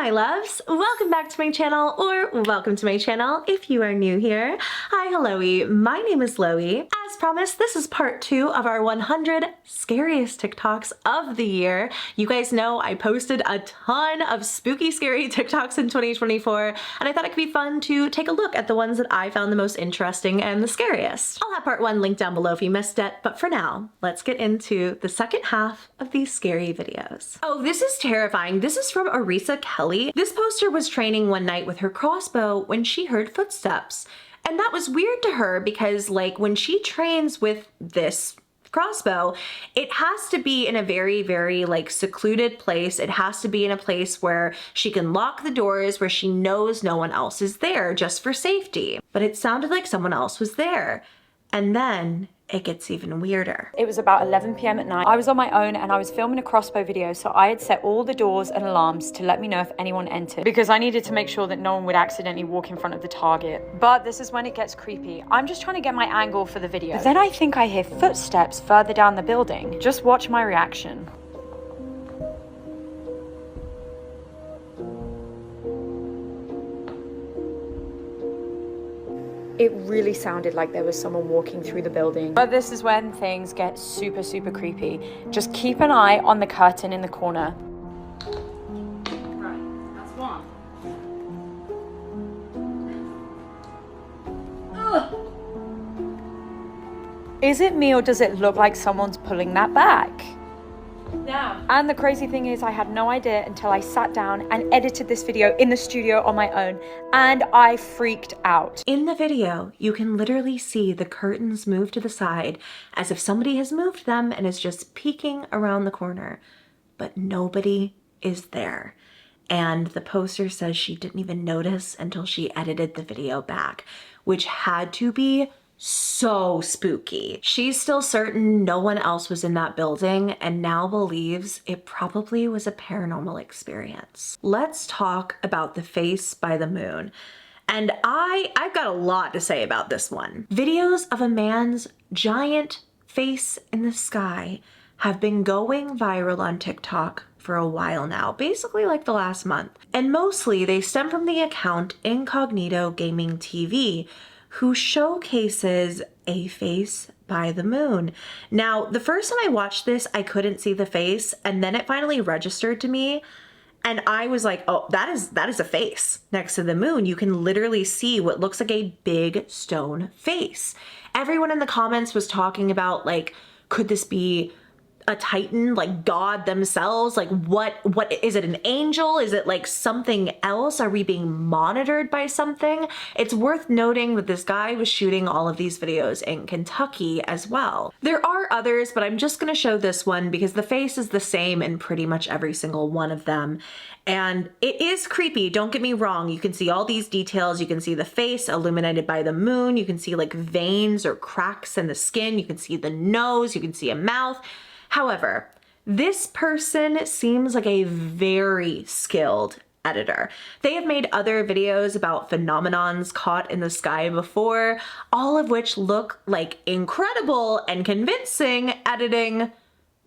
my loves, welcome back to my channel, or welcome to my channel if you are new here. Hi, hello-y, my name is Loey. As promised, this is part 2 of our 100 scariest TikToks of the year. You guys know I posted a ton of spooky, scary TikToks in 2024, and I thought it could be fun to take a look at the ones that I found the most interesting and the scariest. I'll have part 1 linked down below if you missed it, but for now, let's get into the second half of these scary videos. Oh, this is terrifying. This is from Orissakelly. This poster was training one night with her crossbow when she heard footsteps. And that was weird to her because, like, when she trains with this crossbow, it has to be in a very, very, like, secluded place. It has to be in a place where she can lock the doors, where she knows no one else is there, just for safety. But it sounded like someone else was there. And then it gets even weirder. It was about 11 p.m. at night. I was on my own and I was filming a crossbow video, so I had set all the doors and alarms to let me know if anyone entered, because I needed to make sure that no one would accidentally walk in front of the target. But this is when it gets creepy. I'm just trying to get my angle for the video. But then I think I hear footsteps further down the building. Just watch my reaction. It really sounded like there was someone walking through the building. But this is when things get super, super creepy. Just keep an eye on the curtain in the corner. Right, that's one. Ugh. Is it me or does it look like someone's pulling that back? Now. And the crazy thing is I had no idea until I sat down and edited this video in the studio on my own, and I freaked out. In the video, you can literally see the curtains move to the side as if somebody has moved them and is just peeking around the corner, but nobody is there. And the poster says she didn't even notice until she edited the video back, which had to be so spooky. She's still certain no one else was in that building and now believes it probably was a paranormal experience. Let's talk about the face by the moon. And I've got a lot to say about this one. Videos of a man's giant face in the sky have been going viral on TikTok for a while now, basically like the last month. And mostly they stem from the account Incognitogamingtv, who showcases a face by the moon. Now, the first time I watched this, I couldn't see the face, and then it finally registered to me, and I was like, oh, that is a face next to the moon. You can literally see what looks like a big stone face. Everyone in the comments was talking about, like, could this be a titan, like God themselves? Like what is it, an angel? Is it like something else? Are we being monitored by something? It's worth noting that this guy was shooting all of these videos in Kentucky as well. There are others, but I'm just gonna show this one because the face is the same in pretty much every single one of them. And it is creepy, don't get me wrong. You can see all these details. You can see the face illuminated by the moon. You can see like veins or cracks in the skin. You can see the nose, you can see a mouth. However, this person seems like a very skilled editor. They have made other videos about phenomenons caught in the sky before, all of which look like incredible and convincing editing,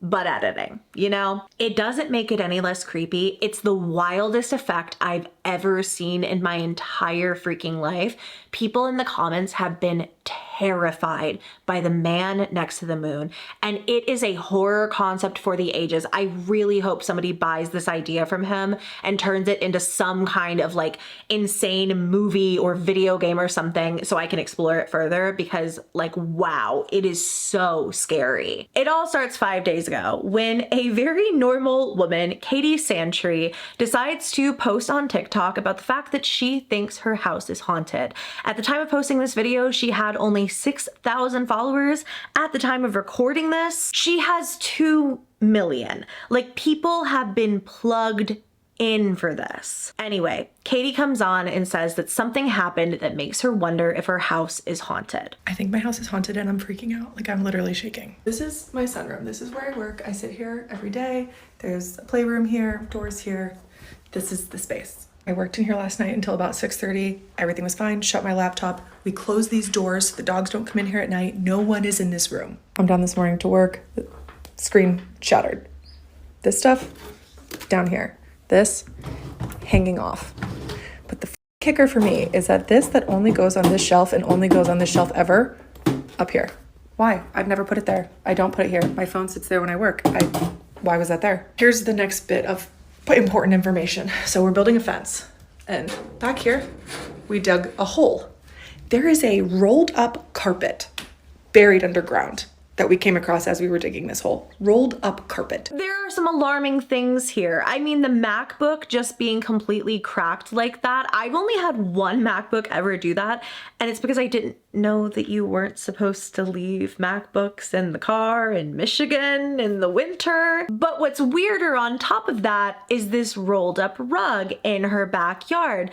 but editing, you know? It doesn't make it any less creepy. It's the wildest effect I've ever seen in my entire freaking life. People in the comments have been terrified by the man next to the moon, and it is a horror concept for the ages. I really hope somebody buys this idea from him and turns it into some kind of like insane movie or video game or something so I can explore it further, because like, wow, it is so scary. It all starts 5 days ago when a very normal woman, KatieSantry, decides to post on TikTok about the fact that she thinks her house is haunted. At the time of posting this video, she had only 6,000 followers. At the time of recording this, she has 2 million. Like, people have been plugged in for this. Anyway, Katie comes on and says that something happened that makes her wonder if her house is haunted. I think my house is haunted and I'm freaking out. Like, I'm literally shaking. This is my sunroom. This is where I work. I sit here every day. There's a playroom here, doors here. This is the space. I worked in here last night until about 6:30. Everything was fine. Shut my laptop. We closed these doors so the dogs don't come in here at night. No one is in this room. I'm down this morning to work. The screen shattered. This stuff down here. This hanging off. But the kicker for me is that this that only goes on this shelf and only goes on this shelf ever, up here. Why? I've never put it there. I don't put it here. My phone sits there when I work. Why was that there? Here's the next bit of important information. So we're building a fence, and back here, we dug a hole. There is a rolled up carpet buried underground that we came across as we were digging this hole. Rolled up carpet. There are some alarming things here. I mean, the MacBook just being completely cracked like that. I've only had one MacBook ever do that, and it's because I didn't know that you weren't supposed to leave MacBooks in the car in Michigan in the winter. But what's weirder on top of that is this rolled up rug in her backyard.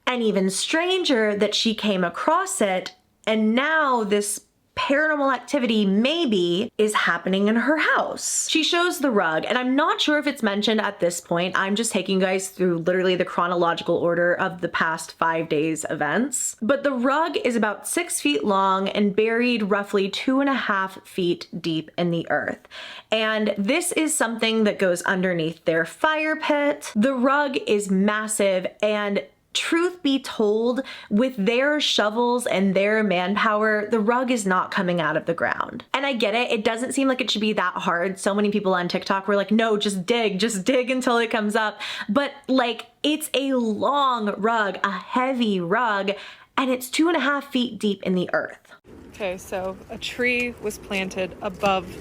And even stranger that she came across it, and now this paranormal activity maybe is happening in her house. She shows the rug, and I'm not sure if it's mentioned at this point. I'm just taking you guys through literally the chronological order of the past 5 days events. But the rug is about 6 feet long and buried roughly 2.5 feet deep in the earth. And this is something that goes underneath their fire pit. The rug is massive, and truth be told, with their shovels and their manpower, the rug is not coming out of the ground. And I get it, it doesn't seem like it should be that hard. So many people on TikTok were like, no, just dig until it comes up. But like, it's a long rug, a heavy rug, and it's 2.5 feet deep in the earth. Okay, so a tree was planted above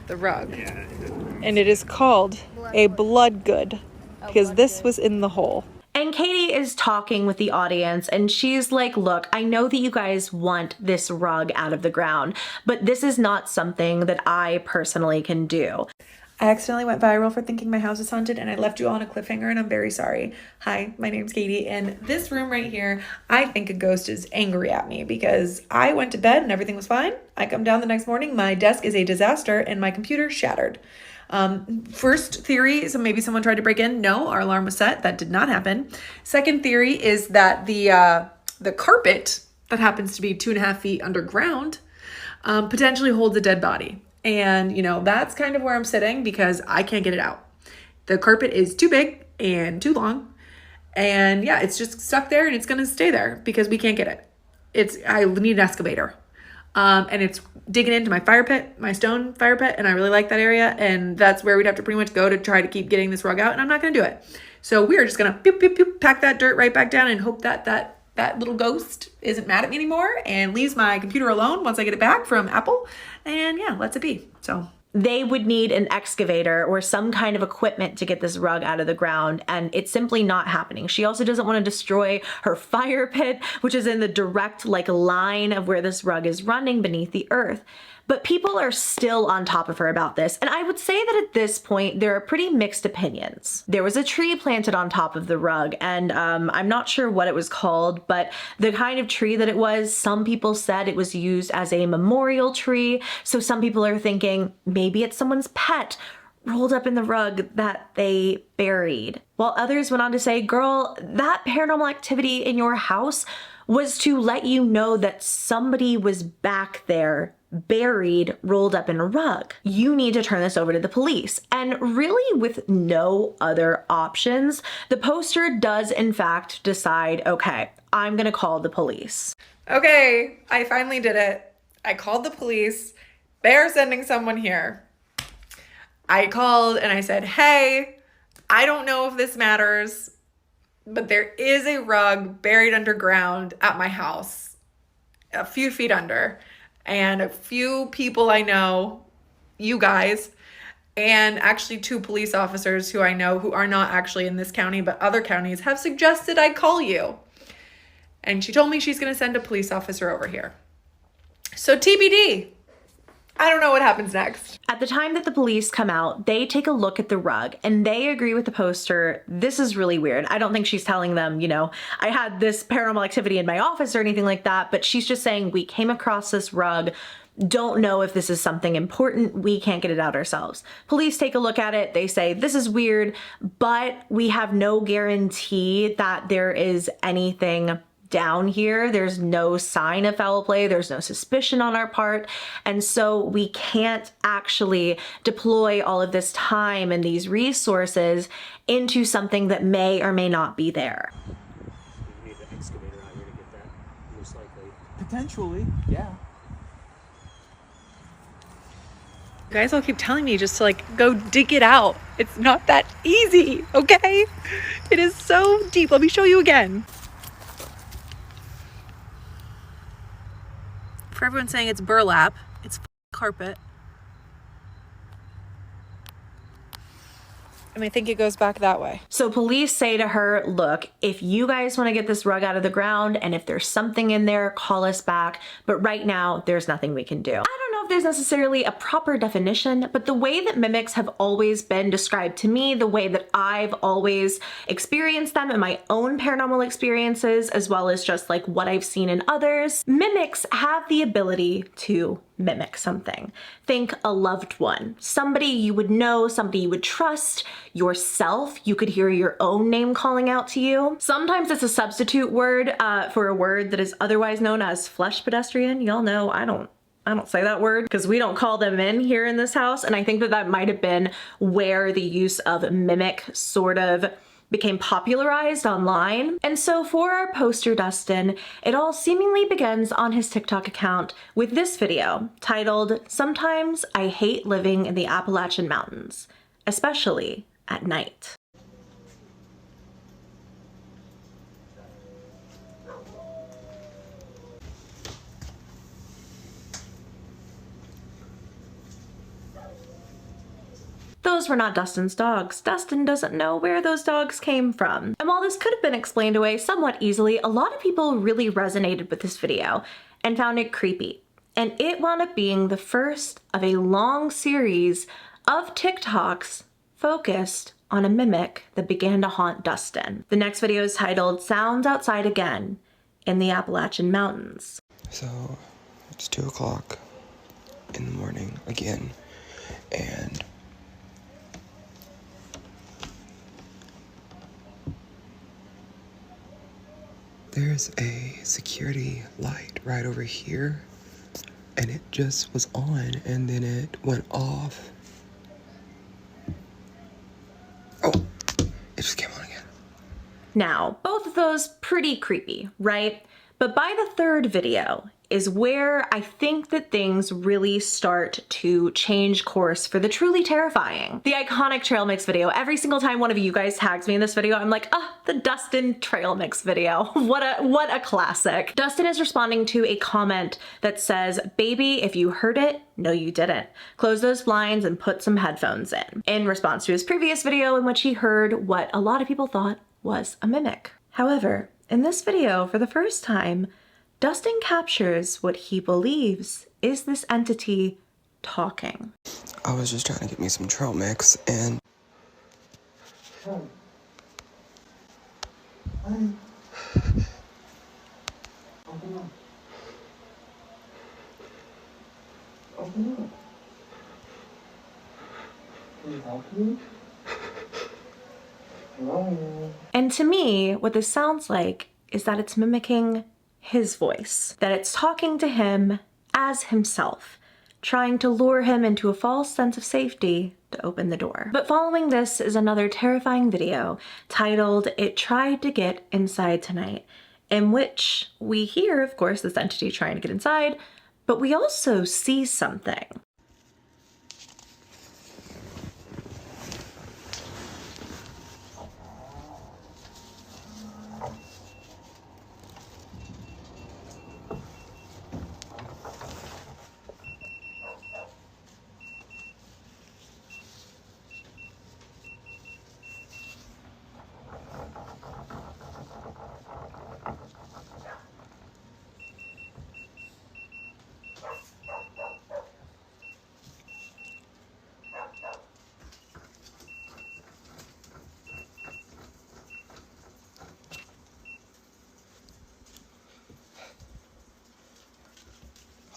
the rug, and it is called a blood good because this was in the hole. And Katie is talking with the audience, and she's like, look, I know that you guys want this rug out of the ground, but this is not something that I personally can do. I accidentally went viral for thinking my house is haunted, and I left you all on a cliffhanger, and I'm very sorry. Hi, my name's Katie, and this room right here, I think a ghost is angry at me because I went to bed and everything was fine. I come down the next morning, my desk is a disaster, and my computer shattered. First theory, so maybe someone tried to break in. No, our alarm was set. That did not happen. Second theory is that the carpet that happens to be 2.5 feet underground potentially holds a dead body. And, you know, that's kind of where I'm sitting because I can't get it out. The carpet is too big and too long. And yeah, it's just stuck there and it's going to stay there because we can't get it. I need an excavator. And it's digging into my fire pit, my stone fire pit, and I really like that area, and that's where we'd have to pretty much go to try to keep getting this rug out, and I'm not going to do it. So we are just going to pack that dirt right back down and hope that that little ghost isn't mad at me anymore and leaves my computer alone once I get it back from Apple, and yeah, lets it be. So they would need an excavator or some kind of equipment to get this rug out of the ground, and it's simply not happening. She also doesn't want to destroy her fire pit, which is in the direct line of where this rug is running beneath the earth. But people are still on top of her about this, and I would say that at this point there are pretty mixed opinions. There was a tree planted on top of the rug, and I'm not sure what it was called, but the kind of tree that it was, some people said it was used as a memorial tree, so some people are thinking maybe it's someone's pet rolled up in the rug that they buried. While others went on to say, girl, that paranormal activity in your house was to let you know that somebody was back there buried, rolled up in a rug. You need to turn this over to the police. And really, with no other options, the poster does in fact decide, okay, I'm gonna call the police. Okay, I finally did it. I called the police. They're sending someone here. I called and I said, hey, I don't know if this matters, but there is a rug buried underground at my house, a few feet under. And a few people I know, you guys, and actually 2 police officers who I know who are not actually in this county but other counties have suggested I call you. And she told me she's going to send a police officer over here. So TBD. I don't know what happens next. At the time that the police come out, they take a look at the rug and they agree with the poster. This is really weird. I don't think she's telling them, you know, I had this paranormal activity in my office or anything like that, but she's just saying we came across this rug. Don't know if this is something important. We can't get it out ourselves. Police take a look at it. They say, this is weird, but we have no guarantee that there is anything down here. There's no sign of foul play. There's no suspicion on our part. And so we can't actually deploy all of this time and these resources into something that may or may not be there. We need an excavator out here to get that, most likely. Potentially, yeah. You guys all keep telling me just to like go dig it out. It's not that easy, okay? It is so deep. Let me show you again. For everyone saying it's burlap, it's carpet. And I think it goes back that way. So police say to her, look, if you guys want to get this rug out of the ground and if there's something in there, call us back. But right now, there's nothing we can do. I don't know if there's necessarily a proper definition, but the way that mimics have always been described to me, the way that I've always experienced them in my own paranormal experiences, as well as just like what I've seen in others, mimics have the ability to mimic something. Think a loved one, somebody you would know, somebody you would trust, yourself. You could hear your own name calling out to you. Sometimes it's a substitute word for a word that is otherwise known as flesh pedestrian. Y'all know I don't say that word because we don't call them in here in this house. And I think that that might have been where the use of mimic sort of became popularized online. And so for our poster Dustin, it all seemingly begins on his TikTok account with this video titled, "Sometimes I hate living in the Appalachian Mountains, especially at night." Those were not Dustin's dogs. Dustin doesn't know where those dogs came from. And while this could have been explained away somewhat easily, a lot of people really resonated with this video and found it creepy. And it wound up being the first of a long series of TikToks focused on a mimic that began to haunt Dustin. The next video is titled "Sounds Outside Again in the Appalachian Mountains." So it's 2 o'clock in the morning again, and there's a security light right over here, and it just was on and then it went off. Oh, it just came on again. Now, both of those pretty creepy, right? But by the third video is where I think that things really start to change course for the truly terrifying. The iconic trail mix video. Every single time one of you guys tags me in this video, I'm like, the Dustin trail mix video. What a classic. Dustin is responding to a comment that says, "Baby, if you heard it, no you didn't. Close those blinds and put some headphones in response to his previous video in which he heard what a lot of people thought was a mimic. However, in this video, for the first time, Dustin captures what he believes is this entity talking. I was just trying to get me some trail mix, and And to me, what this sounds like is that it's mimicking his voice, that it's talking to him as himself, trying to lure him into a false sense of safety to open the door. But following this is another terrifying video titled "It Tried to Get Inside Tonight," in which we hear, of course, this entity trying to get inside, but we also see something.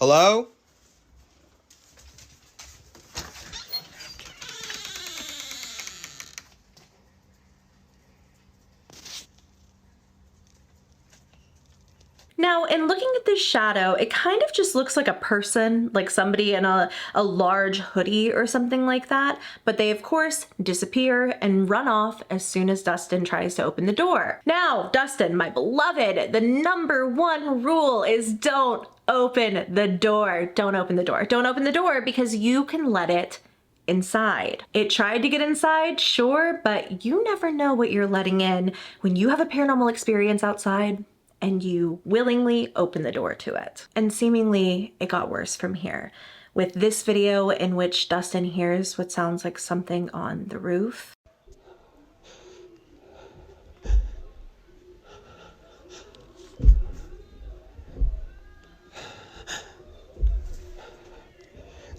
hello? Now, in looking at this shadow, it kind of just looks like a person, like somebody in a large hoodie or something like that, but they of course disappear and run off as soon as Dustin tries to open the door. Now, Dustin, my beloved, the #1 rule is don't open the door. Don't open the door. Don't open the door because you can let it inside. It tried to get inside, sure, but you never know what you're letting in when you have a paranormal experience outside and you willingly open the door to it. And seemingly it got worse from here, with this video in which Dustin hears what sounds like something on the roof.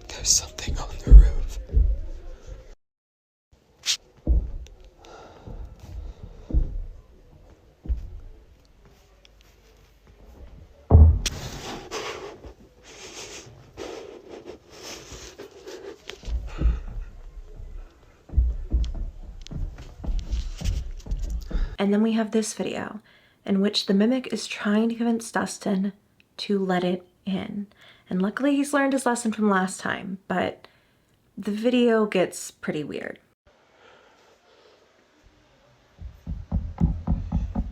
There's something on the roof. And then we have this video in which the mimic is trying to convince Dustin to let it in. And luckily he's learned his lesson from last time, but the video gets pretty weird.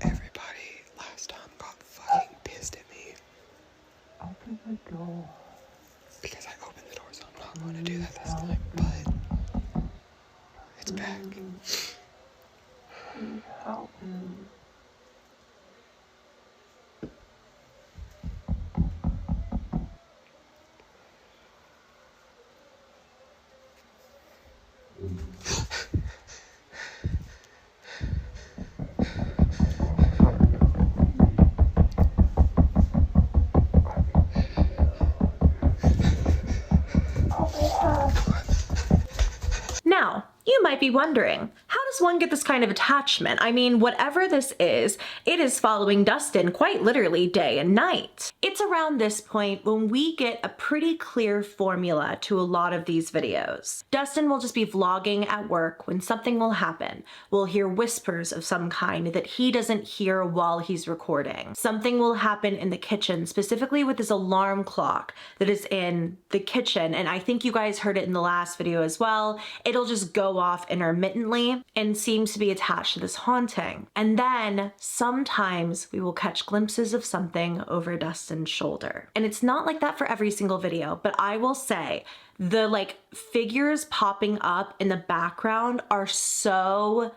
Everybody last time got fucking pissed at me. Open the door. Because I opened the door, so I'm not going to do that this time, but it's back. Help me. Now, you might be wondering, how does one get this kind of attachment? I mean, whatever this is, it is following Dustin quite literally day and night. It's around this point when we get a pretty clear formula to a lot of these videos. Dustin will just be vlogging at work when something will happen. We'll hear whispers of some kind that he doesn't hear while he's recording. Something will happen in the kitchen, specifically with this alarm clock that is in the kitchen, and I think you guys heard it in the last video as well. It'll just go off intermittently and seems to be attached to this haunting. And then sometimes we will catch glimpses of something over Dustin's shoulder. And it's not like that for every single video, but I will say the figures popping up in the background are so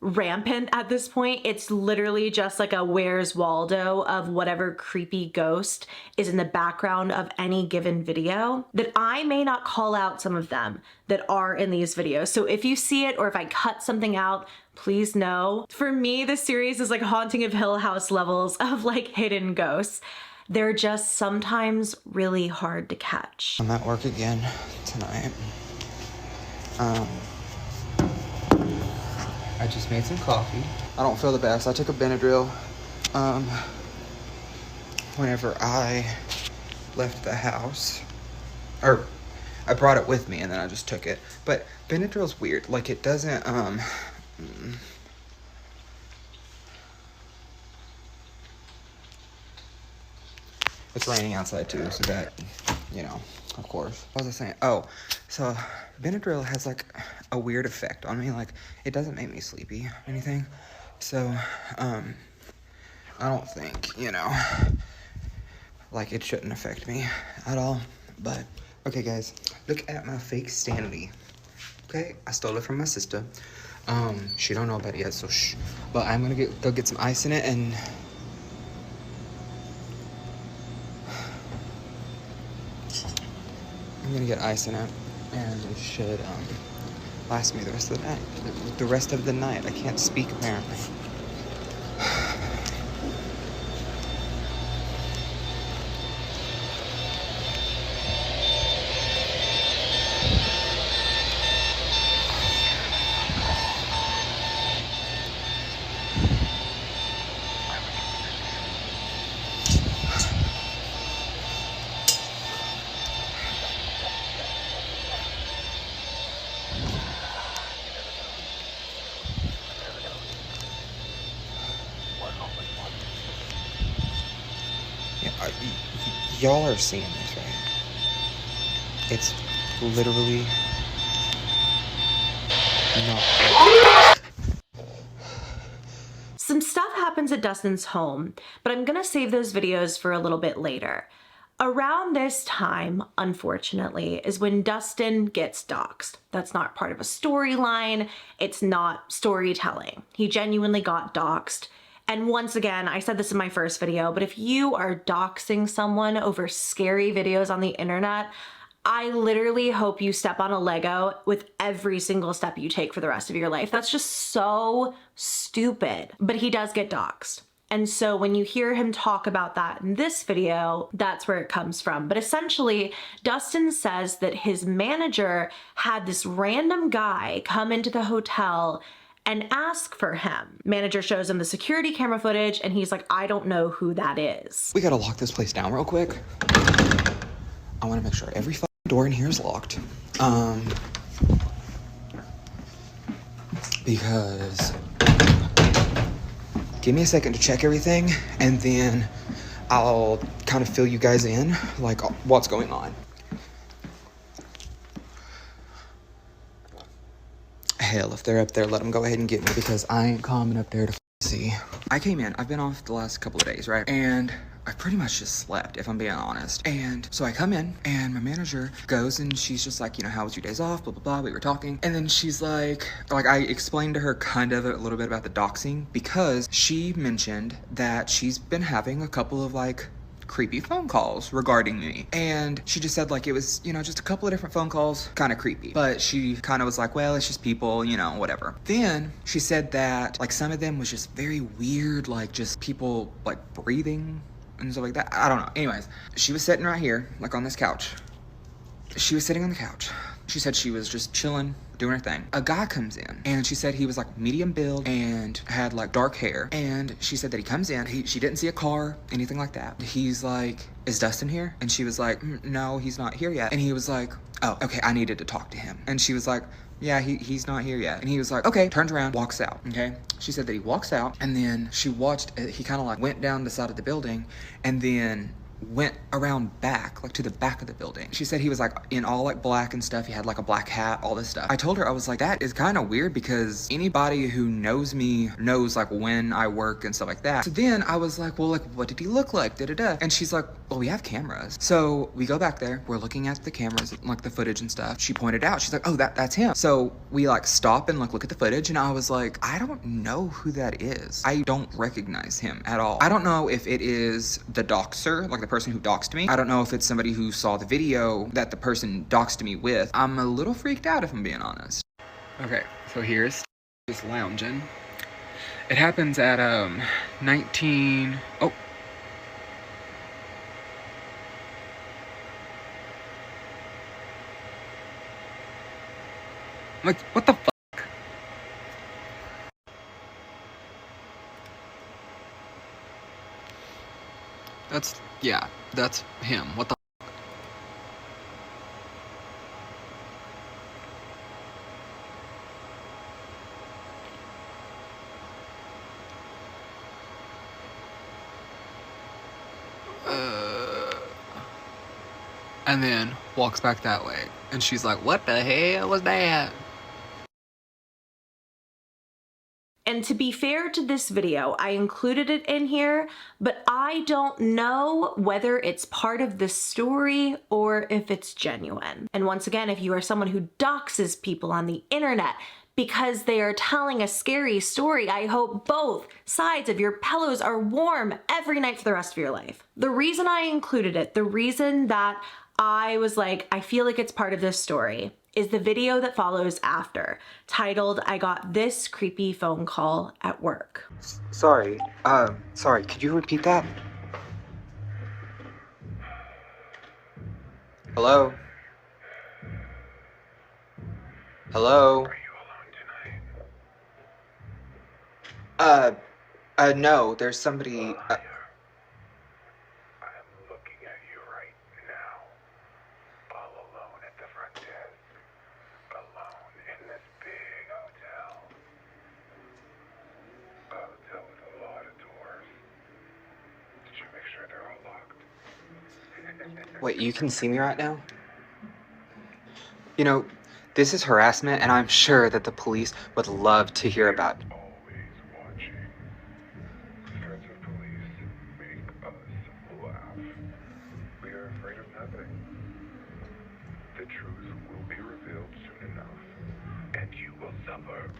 rampant at this point. It's literally just like a Where's Waldo of whatever creepy ghost is in the background of any given video, that I may not call out some of them that are in these videos. So if you see it or if I cut something out, please know. For me, this series is like Haunting of Hill House levels of hidden ghosts. They're just sometimes really hard to catch. I'm at work again tonight. I just made some coffee. I don't feel the best. I took a Benadryl whenever I left the house. Or I brought it with me and then I just took it. But Benadryl's weird. It doesn't It's raining outside too, so that, of course. What was I saying? Oh, so Benadryl has a weird effect on me. It doesn't make me sleepy or anything. So, I don't think, it shouldn't affect me at all. But, okay guys, look at my fake sanity. Okay, I stole it from my sister. She don't know about it yet, so shh. But I'm gonna go get some ice in it and I'm gonna get ice in it, and it should last me the rest of the night. The rest of the night. I can't speak apparently. y'all are seeing this, right? It's literally not. Some stuff happens at Dustin's home, but I'm gonna save those videos for a little bit later. Around this time, unfortunately, is when Dustin gets doxxed. That's not part of a storyline. It's not storytelling. He genuinely got doxxed. And once again, I said this in my first video, but if you are doxing someone over scary videos on the internet, I literally hope you step on a Lego with every single step you take for the rest of your life. That's just so stupid. But he does get doxxed. And so when you hear him talk about that in this video, that's where it comes from. But essentially, Dustin says that his manager had this random guy come into the hotel and ask for him. Manager shows him the security camera footage and he's like, I don't know who that is. We gotta lock this place down real quick. I wanna make sure every fucking door in here is locked. Because give me a second to check everything and then I'll kind of fill you guys in, like what's going on. Hell, if they're up there, let them go ahead and get me because I ain't coming up there to see. I came in, I've been off the last couple of days, right? And I pretty much just slept, if I'm being honest. And so I come in and my manager goes and she's just like, you know, how was your days off? Blah, blah, blah. We were talking. And then she's like I explained to her kind of a little bit about the doxing because she mentioned that she's been having a couple of like creepy phone calls regarding me. And she just said like it was, you know, just a couple of different phone calls, kind of creepy. But she kind of was like, well, it's just people, you know, whatever. Then she said that like some of them was just very weird, like just people like breathing and stuff like that. I don't know. Anyways, she was sitting right here, like on this couch. She was sitting on the couch. She said she was just chilling, doing her thing. A guy comes in and she said he was like medium build and had like dark hair. And she said that he comes in, she didn't see a car, anything like that. He's like, is Dustin here? And she was like, no, he's not here yet. And he was like, oh, okay, I needed to talk to him. And she was like, yeah, he's not here yet. And he was like, okay, turns around, walks out, okay? She said that he walks out and then she watched, he kind of like went down the side of the building and then went around back, like to the back of the building. She said he was like in all like black and stuff. He had like a black hat, all this stuff. I told her, I was like, that is kind of weird because anybody who knows me knows like when I work and stuff like that. So then I was like, well, like, what did he look like? Da-da-da. And she's like, well, we have cameras. So we go back there, we're looking at the cameras, like the footage and stuff. She pointed out, she's like, oh, that's him. So we like stop and like look at the footage and I was like, I don't know who that is. I don't recognize him at all. I don't know if it is the doxer, like the person who doxed me. I don't know if it's somebody who saw the video that the person doxed me with. I'm a little freaked out if I'm being honest. Okay, so here's just lounging. It happens at 19. Oh. Like, what the fuck? That's him. What the fuck? And then walks back that way. And she's like, what the hell was that? And to be fair to this video, I included it in here, but I don't know whether it's part of the story or if it's genuine. And once again, if you are someone who doxes people on the internet because they are telling a scary story, I hope both sides of your pillows are warm every night for the rest of your life. The reason I included it, the reason that I was like, I feel like it's part of this story, is the video that follows after, titled, I got this creepy phone call at work. Sorry, could you repeat that? Hello? Hello? Are you alone tonight? No, there's somebody, I'm looking at you right now. All alone at the front desk. Alone in this big hotel. A hotel with a lot of doors. Did you make sure they're all locked? Wait, you can see me right now? You know, this is harassment, and I'm sure that the police would love to hear about it. Always watching. Threats of police make us laugh. We are afraid of nothing. The truth will be revealed soon enough, and you will suffer.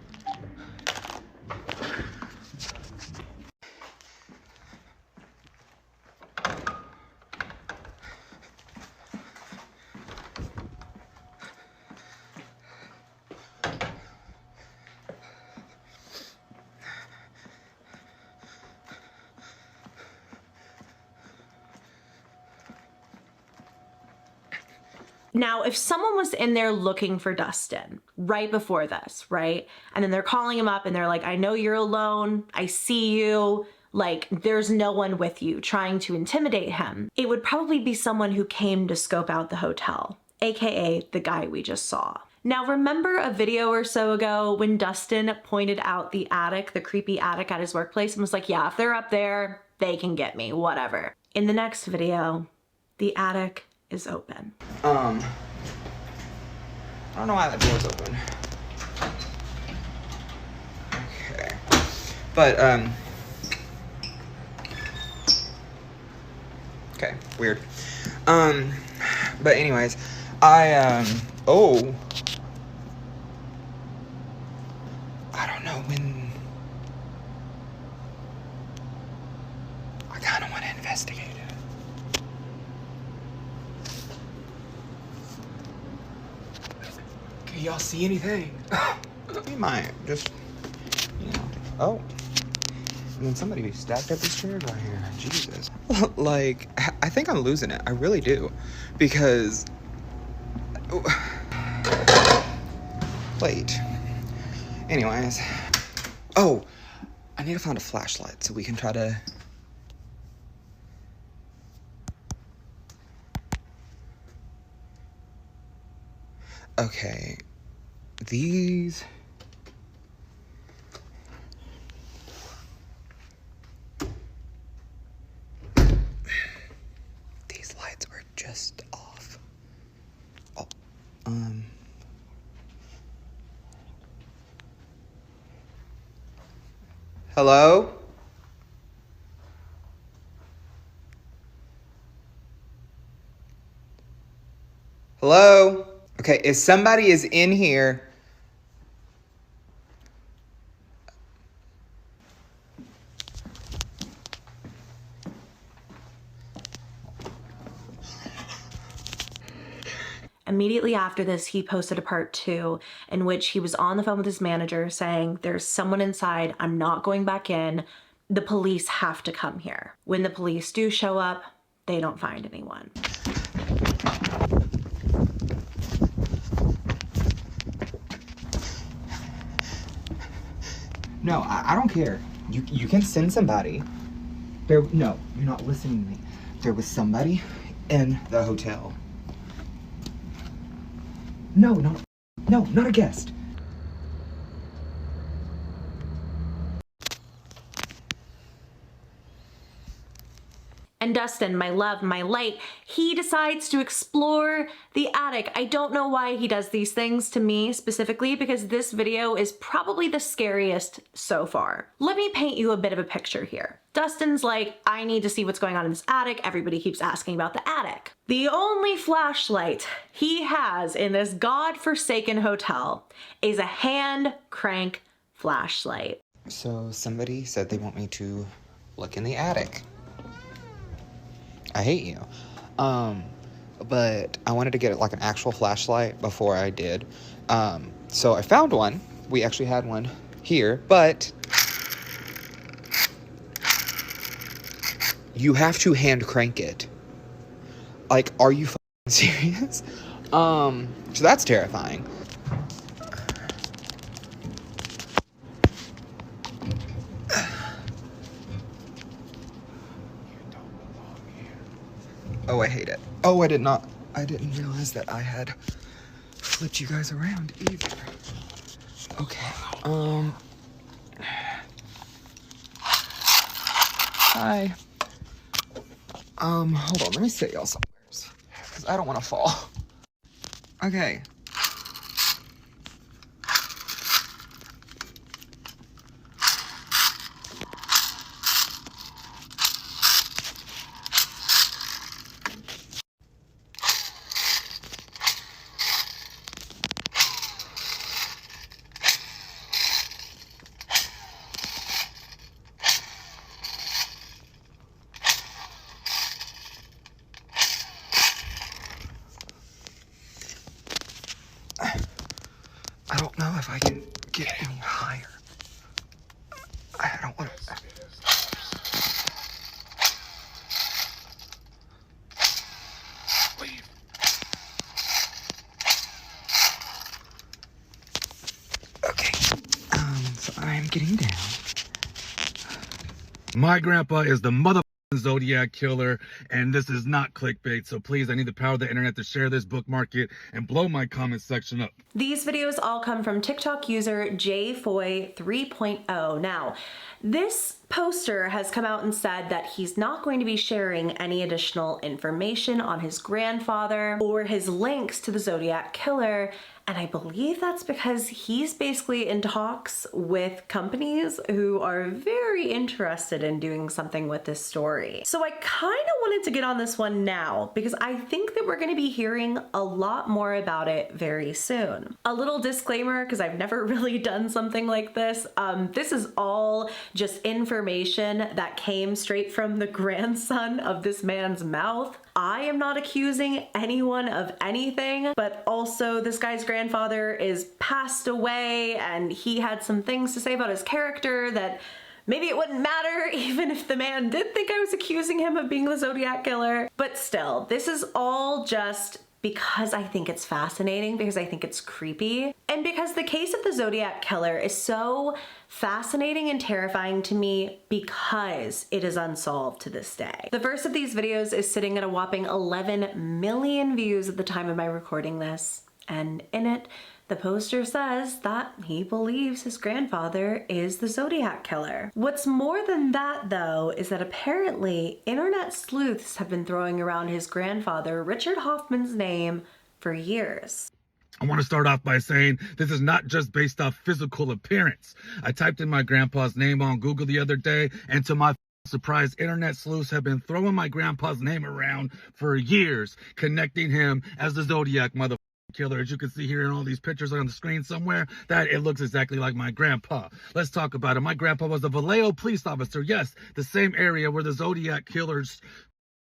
Now, if someone was in there looking for Dustin right before this, right? And then they're calling him up and they're like, I know you're alone. I see you. Like, there's no one with you, trying to intimidate him. It would probably be someone who came to scope out the hotel, AKA the guy we just saw. Now, remember a video or so ago when Dustin pointed out the attic, the creepy attic at his workplace, and was like, yeah, if they're up there, they can get me, whatever. In the next video, the attic is open. I don't know why that door's open. Okay. But, okay, weird. But anyways, oh. I don't know when. I kinda wanna investigate it. Can y'all see anything? We might just, you know. Oh. And then somebody stacked up these chairs right here. Jesus. Like, I think I'm losing it. I really do. Because. Wait. Anyways. Oh. I need to find a flashlight so we can try to. Okay. These. These lights were just off. Oh, Hello? Hello? Okay, if somebody is in here. Immediately after this, he posted a part 2 in which he was on the phone with his manager saying, there's someone inside, I'm not going back in, the police have to come here. When the police do show up, they don't find anyone. No, I don't care. You can send somebody. No, you're not listening to me. There was somebody in the hotel. No, not a guest. And Dustin, my love, my light, he decides to explore the attic. I don't know why he does these things to me specifically, because this video is probably the scariest so far. Let me paint you a bit of a picture here. Dustin's like, I need to see what's going on in this attic. Everybody keeps asking about the attic. The only flashlight he has in this godforsaken hotel is a hand crank flashlight. So somebody said they want me to look in the attic. I hate you. But I wanted to get like an actual flashlight before I did. So I found one. We actually had one here, but you have to hand crank it. Like, are you fucking serious? So that's terrifying. Oh, I hate it. Oh, I didn't realize that I had flipped you guys around either. Okay, hi. Hold on, let me set y'all somewhere. because I don't want to fall. Okay. I don't know if I can get any higher. I don't want to. Leave. Okay. So I'm getting down. My grandpa is the mother Zodiac killer, and this is not clickbait, so please, I need the power of the internet to share this, bookmark it, and blow my comment section up. These videos all come from TikTok user JFoy 3.0. Now, this poster has come out and said that he's not going to be sharing any additional information on his grandfather or his links to the Zodiac killer. And I believe that's because he's basically in talks with companies who are very interested in doing something with this story. So I kind of wanted to get on this one now because I think that we're going to be hearing a lot more about it very soon. A little disclaimer, because I've never really done something like this. This is all just information that came straight from the grandson of this man's mouth. I am not accusing anyone of anything, but also this guy's grandfather is passed away and he had some things to say about his character that maybe it wouldn't matter even if the man did think I was accusing him of being the Zodiac killer. But still, this is all just because I think it's fascinating, because I think it's creepy, and because the case of the Zodiac killer is so fascinating and terrifying to me because it is unsolved to this day. The first of these videos is sitting at a whopping 11 million views at the time of my recording this, and in it, the poster says that he believes his grandfather is the Zodiac killer. What's more than that, though, is that apparently internet sleuths have been throwing around his grandfather, Richard Hoffman's name, for years. I want to start off by saying this is not just based off physical appearance. I typed in my grandpa's name on Google the other day, and to my surprise, internet sleuths have been throwing my grandpa's name around for years, connecting him as the Zodiac mother killer. As you can see here in all these pictures on the screen somewhere, that it looks exactly like my grandpa. Let's talk about it. My grandpa was a Vallejo police officer. Yes, the same area where the Zodiac killer's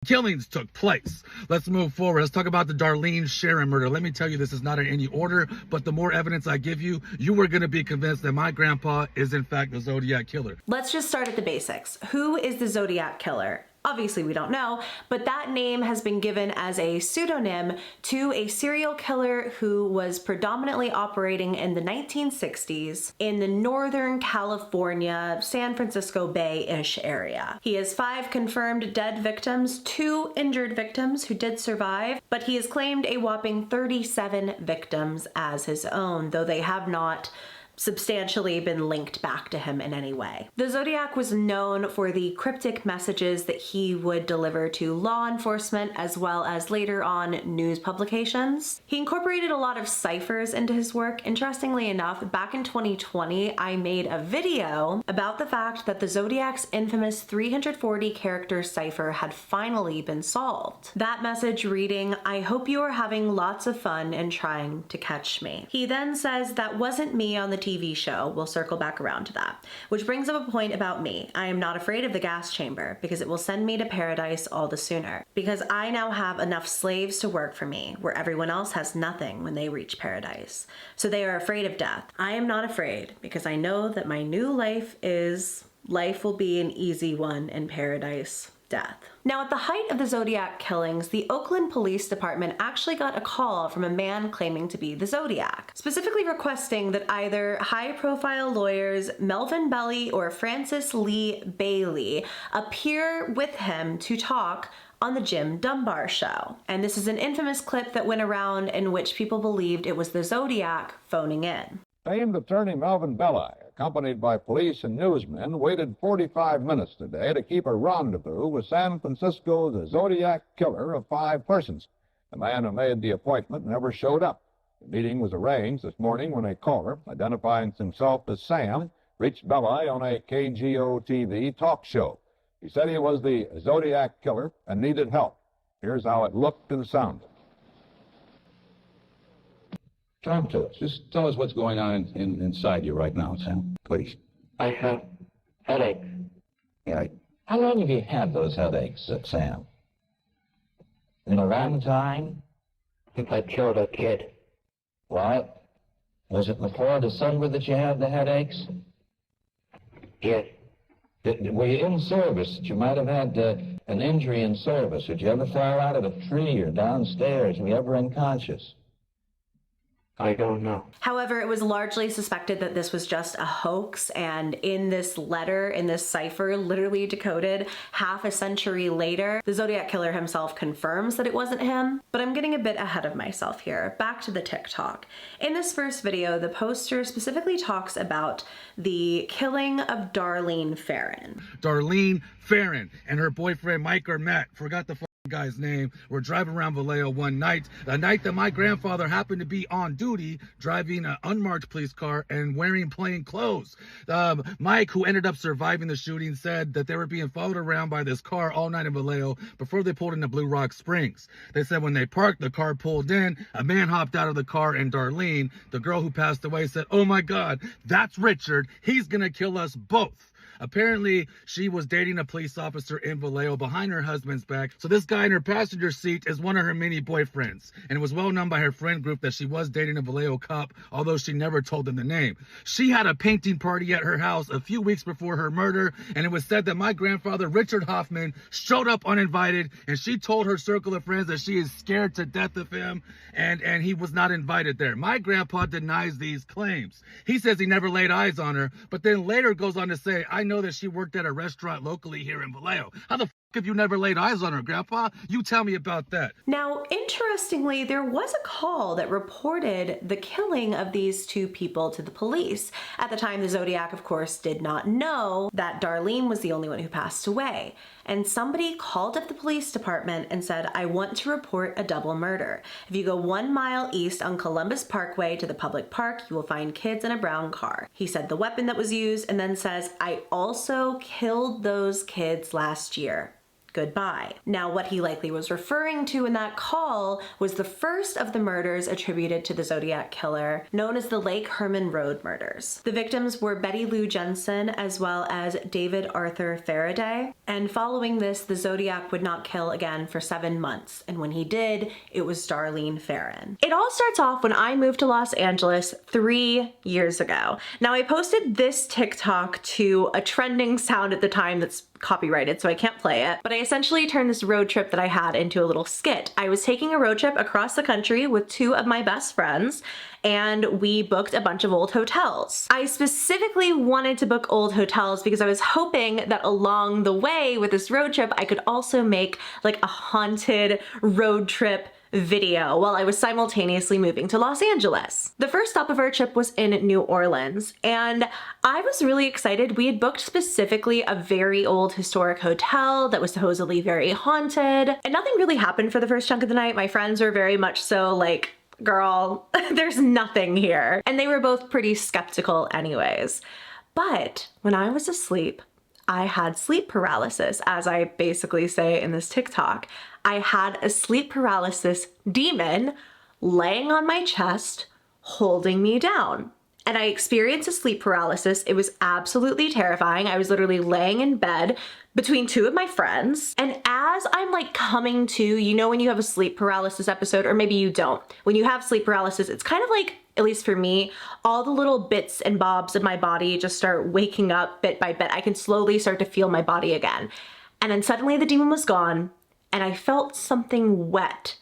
killings took place. Let's move forward. Let's talk about the Darlene Sharon murder. Let me tell you, this is not in any order, but the more evidence I give you, you are going to be convinced that my grandpa is in fact the Zodiac killer. Let's just start at the basics. Who is the Zodiac killer? Obviously we don't know, but that name has been given as a pseudonym to a serial killer who was predominantly operating in the 1960s in the Northern California, San Francisco Bay-ish area. He has 5 confirmed dead victims, 2 injured victims who did survive, but he has claimed a whopping 37 victims as his own, though they have not substantially been linked back to him in any way. The Zodiac was known for the cryptic messages that he would deliver to law enforcement as well as later on news publications. He incorporated a lot of ciphers into his work. Interestingly enough, back in 2020, I made a video about the fact that the Zodiac's infamous 340 character cipher had finally been solved. That message reading, "I hope you are having lots of fun and trying to catch me." He then says, "That wasn't me on the TV show." We'll circle back around to that. Which brings up a point about me. I am not afraid of the gas chamber because it will send me to paradise all the sooner. Because I now have enough slaves to work for me, where everyone else has nothing when they reach paradise. So they are afraid of death. I am not afraid because I know that my new life will be an easy one in paradise. Death. Now, at the height of the Zodiac killings, the Oakland Police Department actually got a call from a man claiming to be the Zodiac, specifically requesting that either high-profile lawyers Melvin Belly or Francis Lee Bailey appear with him to talk on the Jim Dunbar show. And this is an infamous clip that went around in which people believed it was the Zodiac phoning in. Famed attorney Melvin Belli, accompanied by police and newsmen, waited 45 minutes today to keep a rendezvous with San Francisco's Zodiac killer of 5 persons. The man who made the appointment never showed up. The meeting was arranged this morning when a caller, identifying himself as Sam, reached Belli on a KGO-TV talk show. He said he was the Zodiac killer and needed help. Here's how it looked and sounded. Talk to us. Just tell us what's going on inside you right now, Sam, please. I have headaches. Yeah. How long have you had those headaches, Sam? In a long time, since I killed a kid. What? Was it before December that you had the headaches? Yes. Were you in service? You might have had an injury in service. Did you ever fall out of a tree or downstairs? Were you ever unconscious? I don't know. However, it was largely suspected that this was just a hoax, and in this letter, in this cipher, literally decoded half a century later, the Zodiac Killer himself confirms that it wasn't him. But I'm getting a bit ahead of myself here. Back to the TikTok. In this first video, the poster specifically talks about the killing of Darlene Ferrin. Darlene Ferrin and her boyfriend Mike or Matt, forgot the guy's name, were driving around Vallejo one night, a night that my grandfather happened to be on duty, driving an unmarked police car and wearing plain clothes. Mike, who ended up surviving the shooting, said that they were being followed around by this car all night in Vallejo before they pulled into Blue Rock Springs. They said when they parked, the car pulled in, a man hopped out of the car, and Darlene, the girl who passed away, said, "Oh my God, that's Richard. He's gonna kill us both." Apparently, she was dating a police officer in Vallejo behind her husband's back. So this guy in her passenger seat is one of her many boyfriends. And it was well known by her friend group that she was dating a Vallejo cop, although she never told them the name. She had a painting party at her house a few weeks before her murder, and it was said that my grandfather, Richard Hoffman, showed up uninvited, and she told her circle of friends that she is scared to death of him, and he was not invited there. My grandpa denies these claims. He says he never laid eyes on her, but then later goes on to say, "I know that she worked at a restaurant locally here in Vallejo." How the f have you never laid eyes on her, Grandpa? You tell me about that. Now, interestingly, there was a call that reported the killing of these two people to the police. At the time, the Zodiac, of course, did not know that Darlene was the only one who passed away. And somebody called up the police department and said, "I want to report a double murder. If you go 1 mile east on Columbus Parkway to the public park, you will find kids in a brown car." He said the weapon that was used and then says, "I also killed those kids last year. Goodbye." Now, what he likely was referring to in that call was the first of the murders attributed to the Zodiac Killer, known as the Lake Herman Road murders. The victims were Betty Lou Jensen as well as David Arthur Faraday. And following this, the Zodiac would not kill again for 7 months. And when he did, it was Darlene Ferrin. It all starts off when I moved to Los Angeles 3 years ago. Now, I posted this TikTok to a trending sound at the time that's copyrighted, so I can't play it, but I essentially turned this road trip that I had into a little skit. I was taking a road trip across the country with 2 of my best friends, and we booked a bunch of old hotels. I specifically wanted to book old hotels because I was hoping that along the way with this road trip, I could also make like a haunted road trip video while I was simultaneously moving to Los Angeles. The first stop of our trip was in New Orleans, and I was really excited. We had booked specifically a very old historic hotel that was supposedly very haunted, and nothing really happened for the first chunk of the night. My friends were very much so like, "Girl, there's nothing here." And they were both pretty skeptical anyways. But when I was asleep, I had sleep paralysis, as I basically say in this TikTok. I had a sleep paralysis demon laying on my chest, holding me down. And I experienced a sleep paralysis. It was absolutely terrifying. I was literally laying in bed between 2 of my friends. And as I'm like coming to, you know, when you have a sleep paralysis episode, or maybe you don't, when you have sleep paralysis, it's kind of like, at least for me, all the little bits and bobs of my body just start waking up bit by bit. I can slowly start to feel my body again. And then suddenly the demon was gone, and I felt something wet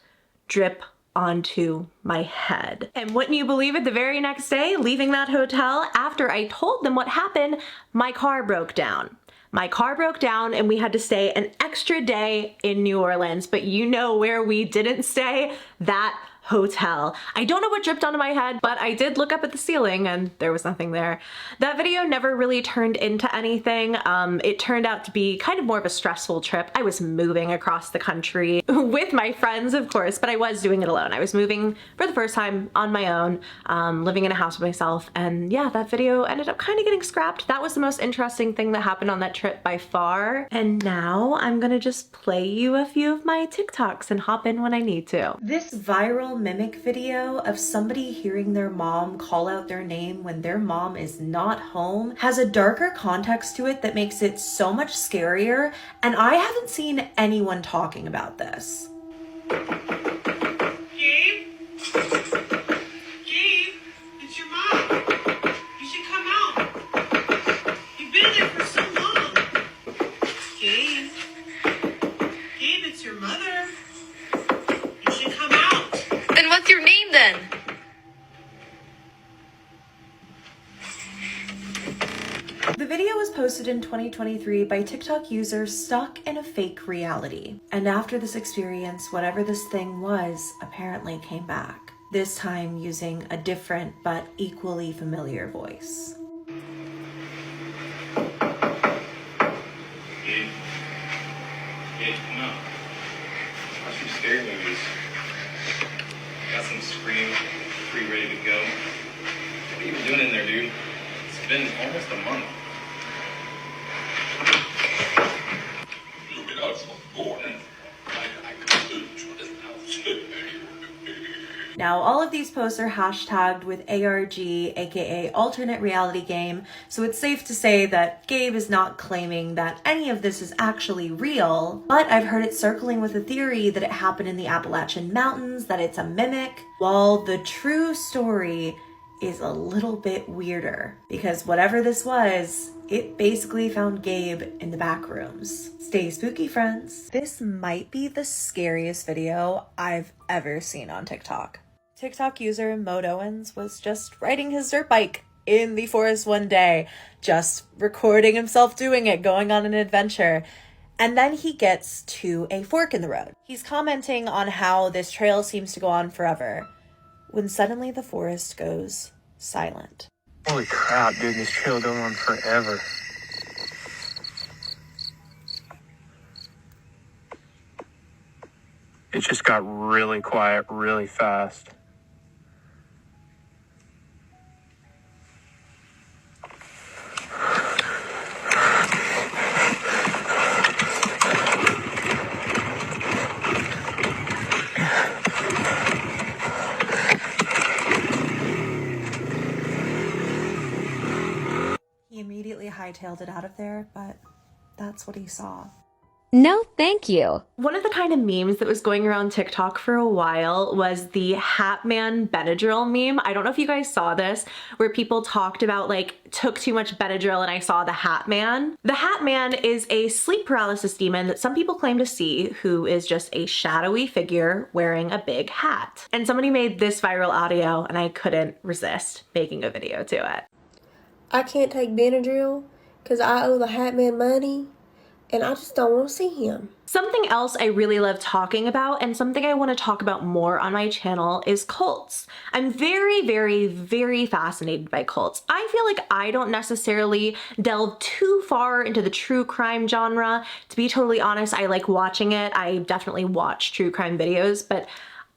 drip onto my head. And wouldn't you believe it, the very next day, leaving that hotel, after I told them what happened, my car broke down. My car broke down and we had to stay an extra day in New Orleans. But you know where we didn't stay? That hotel. I don't know what dripped onto my head, but I did look up at the ceiling and there was nothing there. That video never really turned into anything. It turned out to be kind of more of a stressful trip. I was moving across the country with my friends, of course, but I was doing it alone. I was moving for the first time on my own, living in a house with myself, and yeah, that video ended up kind of getting scrapped. That was the most interesting thing that happened on that trip by far. And now I'm gonna just play you a few of my TikToks and hop in when I need to. This viral mimic video of somebody hearing their mom call out their name when their mom is not home has a darker context to it that makes it so much scarier, and I haven't seen anyone talking about this. Gabe? Gabe, it's your mom. You should come out. You've been there for so long. Gabe? Gabe, it's your mother. You should come out. Then what's your name then? The video was posted in 2023 by TikTok user Stuckinafakereality. And after this experience, whatever this thing was apparently came back. This time using a different but equally familiar voice. Gabe, come out. Watch some scary movies. Got some Scream free ready to go. What are you doing in there, dude? It's been almost a month. Now, all of these posts are hashtagged with ARG, aka alternate reality game, so it's safe to say that Gabe is not claiming that any of this is actually real, but I've heard it circling with a theory that it happened in the Appalachian Mountains, that it's a mimic, while the true story is a little bit weirder, because whatever this was, it basically found Gabe in the back rooms. Stay spooky, friends. This might be the scariest video I've ever seen on TikTok. TikTok user Motowens was just riding his dirt bike in the forest one day, just recording himself doing it, going on an adventure. And then he gets to a fork in the road. He's commenting on how this trail seems to go on forever, when suddenly the forest goes silent. Holy crap, dude, this trail going on forever. It just got really quiet really fast. He immediately hightailed it out of there, but that's what he saw. No, thank you. One of the kind of memes that was going around TikTok for a while was the Hat Man Benadryl meme. I don't know if you guys saw this, where people talked about like, took too much Benadryl and I saw the Hat Man. The Hat Man is a sleep paralysis demon that some people claim to see, who is just a shadowy figure wearing a big hat. And somebody made this viral audio and I couldn't resist making a video to it. I can't take Benadryl because I owe the Hat Man money. And I just don't want to see him. Something else I really love talking about, and something I want to talk about more on my channel, is cults. I'm very, very, very fascinated by cults. I feel like I don't necessarily delve too far into the true crime genre. To be totally honest, I like watching it. I definitely watch true crime videos, but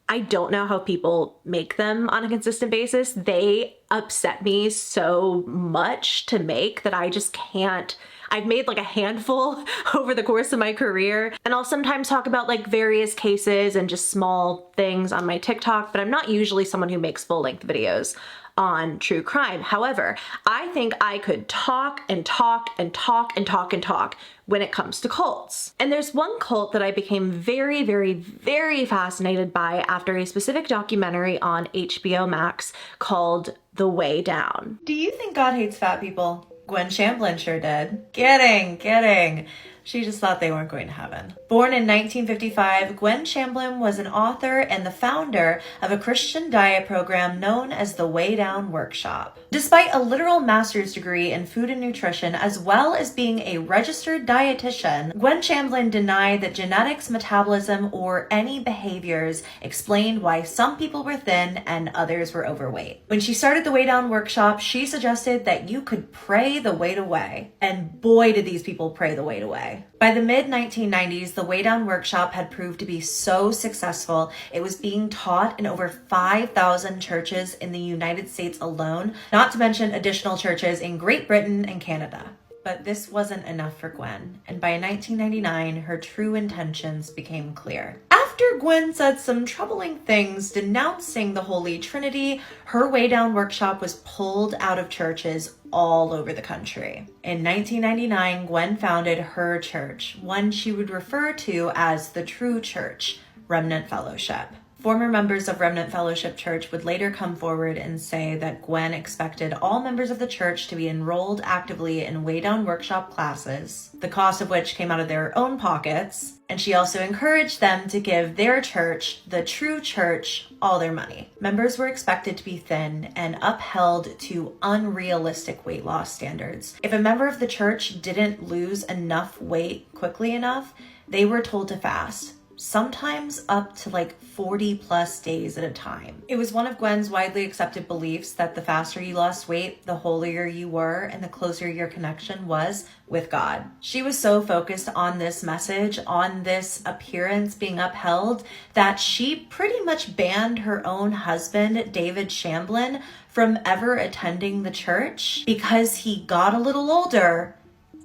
I don't know how people make them on a consistent basis. They upset me so much to make that I just can't. I've made like a handful over the course of my career, and I'll sometimes talk about like various cases and just small things on my TikTok, but I'm not usually someone who makes full-length videos on true crime. However, I think I could talk and talk and talk and talk and talk when it comes to cults. And there's one cult that I became very, very, very fascinated by after a specific documentary on HBO Max called The Way Down. Do you think God hates fat people? Gwen Shamblin sure did. Kidding. She just thought they weren't going to heaven. Born in 1955, Gwen Shamblin was an author and the founder of a Christian diet program known as the Way Down Workshop. Despite a literal master's degree in food and nutrition, as well as being a registered dietitian, Gwen Shamblin denied that genetics, metabolism, or any behaviors explained why some people were thin and others were overweight. When she started the Way Down Workshop, she suggested that you could pray the weight away. And boy, did these people pray the weight away. By the mid-1990s, the Way Down Workshop had proved to be so successful, it was being taught in over 5,000 churches in the United States alone, not to mention additional churches in Great Britain and Canada. But this wasn't enough for Gwen, and by 1999, her true intentions became clear. After Gwen said some troubling things denouncing the Holy Trinity, her Way Down Workshop was pulled out of churches all over the country. In 1999, Gwen founded her church, one she would refer to as the True Church, Remnant Fellowship. Former members of Remnant Fellowship Church would later come forward and say that Gwen expected all members of the church to be enrolled actively in Way Down Workshop classes, the cost of which came out of their own pockets, and she also encouraged them to give their church, the True Church, all their money. Members were expected to be thin and upheld to unrealistic weight loss standards. If a member of the church didn't lose enough weight quickly enough, they were told to fast, sometimes up to like 40 plus days at a time. It was one of Gwen's widely accepted beliefs that the faster you lost weight, the holier you were and the closer your connection was with God. She was so focused on this message, on this appearance being upheld, that she pretty much banned her own husband, David Shamblin, from ever attending the church because he got a little older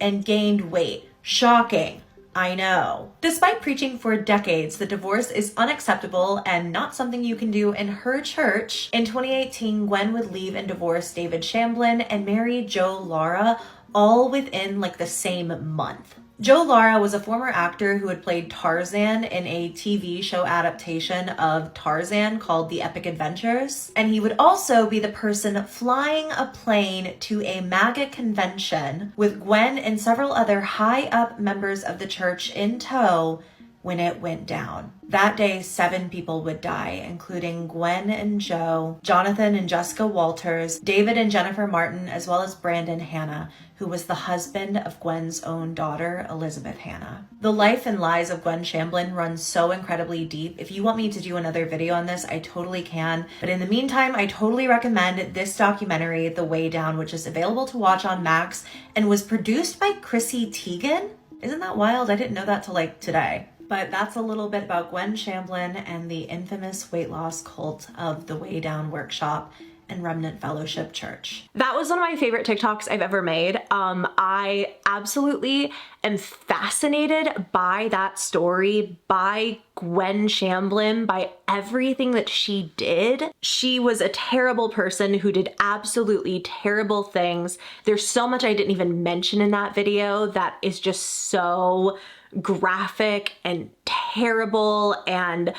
and gained weight. Shocking. I know. Despite preaching for decades that divorce is unacceptable and not something you can do in her church, in 2018, Gwen would leave and divorce David Shamblin and marry Joe Lara, all within like the same month. Joe Lara was a former actor who had played Tarzan in a TV show adaptation of Tarzan called The Epic Adventures, and he would also be the person flying a plane to a MAGA convention with Gwen and several other high-up members of the church in tow when it went down. That day, 7 people would die, including Gwen and Joe, Jonathan and Jessica Walters, David and Jennifer Martin, as well as Brandon Hanna, who was the husband of Gwen's own daughter, Elizabeth Hanna. The life and lies of Gwen Shamblin run so incredibly deep. If you want me to do another video on this, I totally can. But in the meantime, I totally recommend this documentary, The Way Down, which is available to watch on Max and was produced by Chrissy Teigen. Isn't that wild? I didn't know that till like today. But that's a little bit about Gwen Shamblin and the infamous weight loss cult of the Way Down Workshop and Remnant Fellowship Church. That was one of my favorite TikToks I've ever made. I absolutely am fascinated by that story, by Gwen Shamblin, by everything that she did. She was a terrible person who did absolutely terrible things. There's so much I didn't even mention in that video that is just so graphic and terrible, and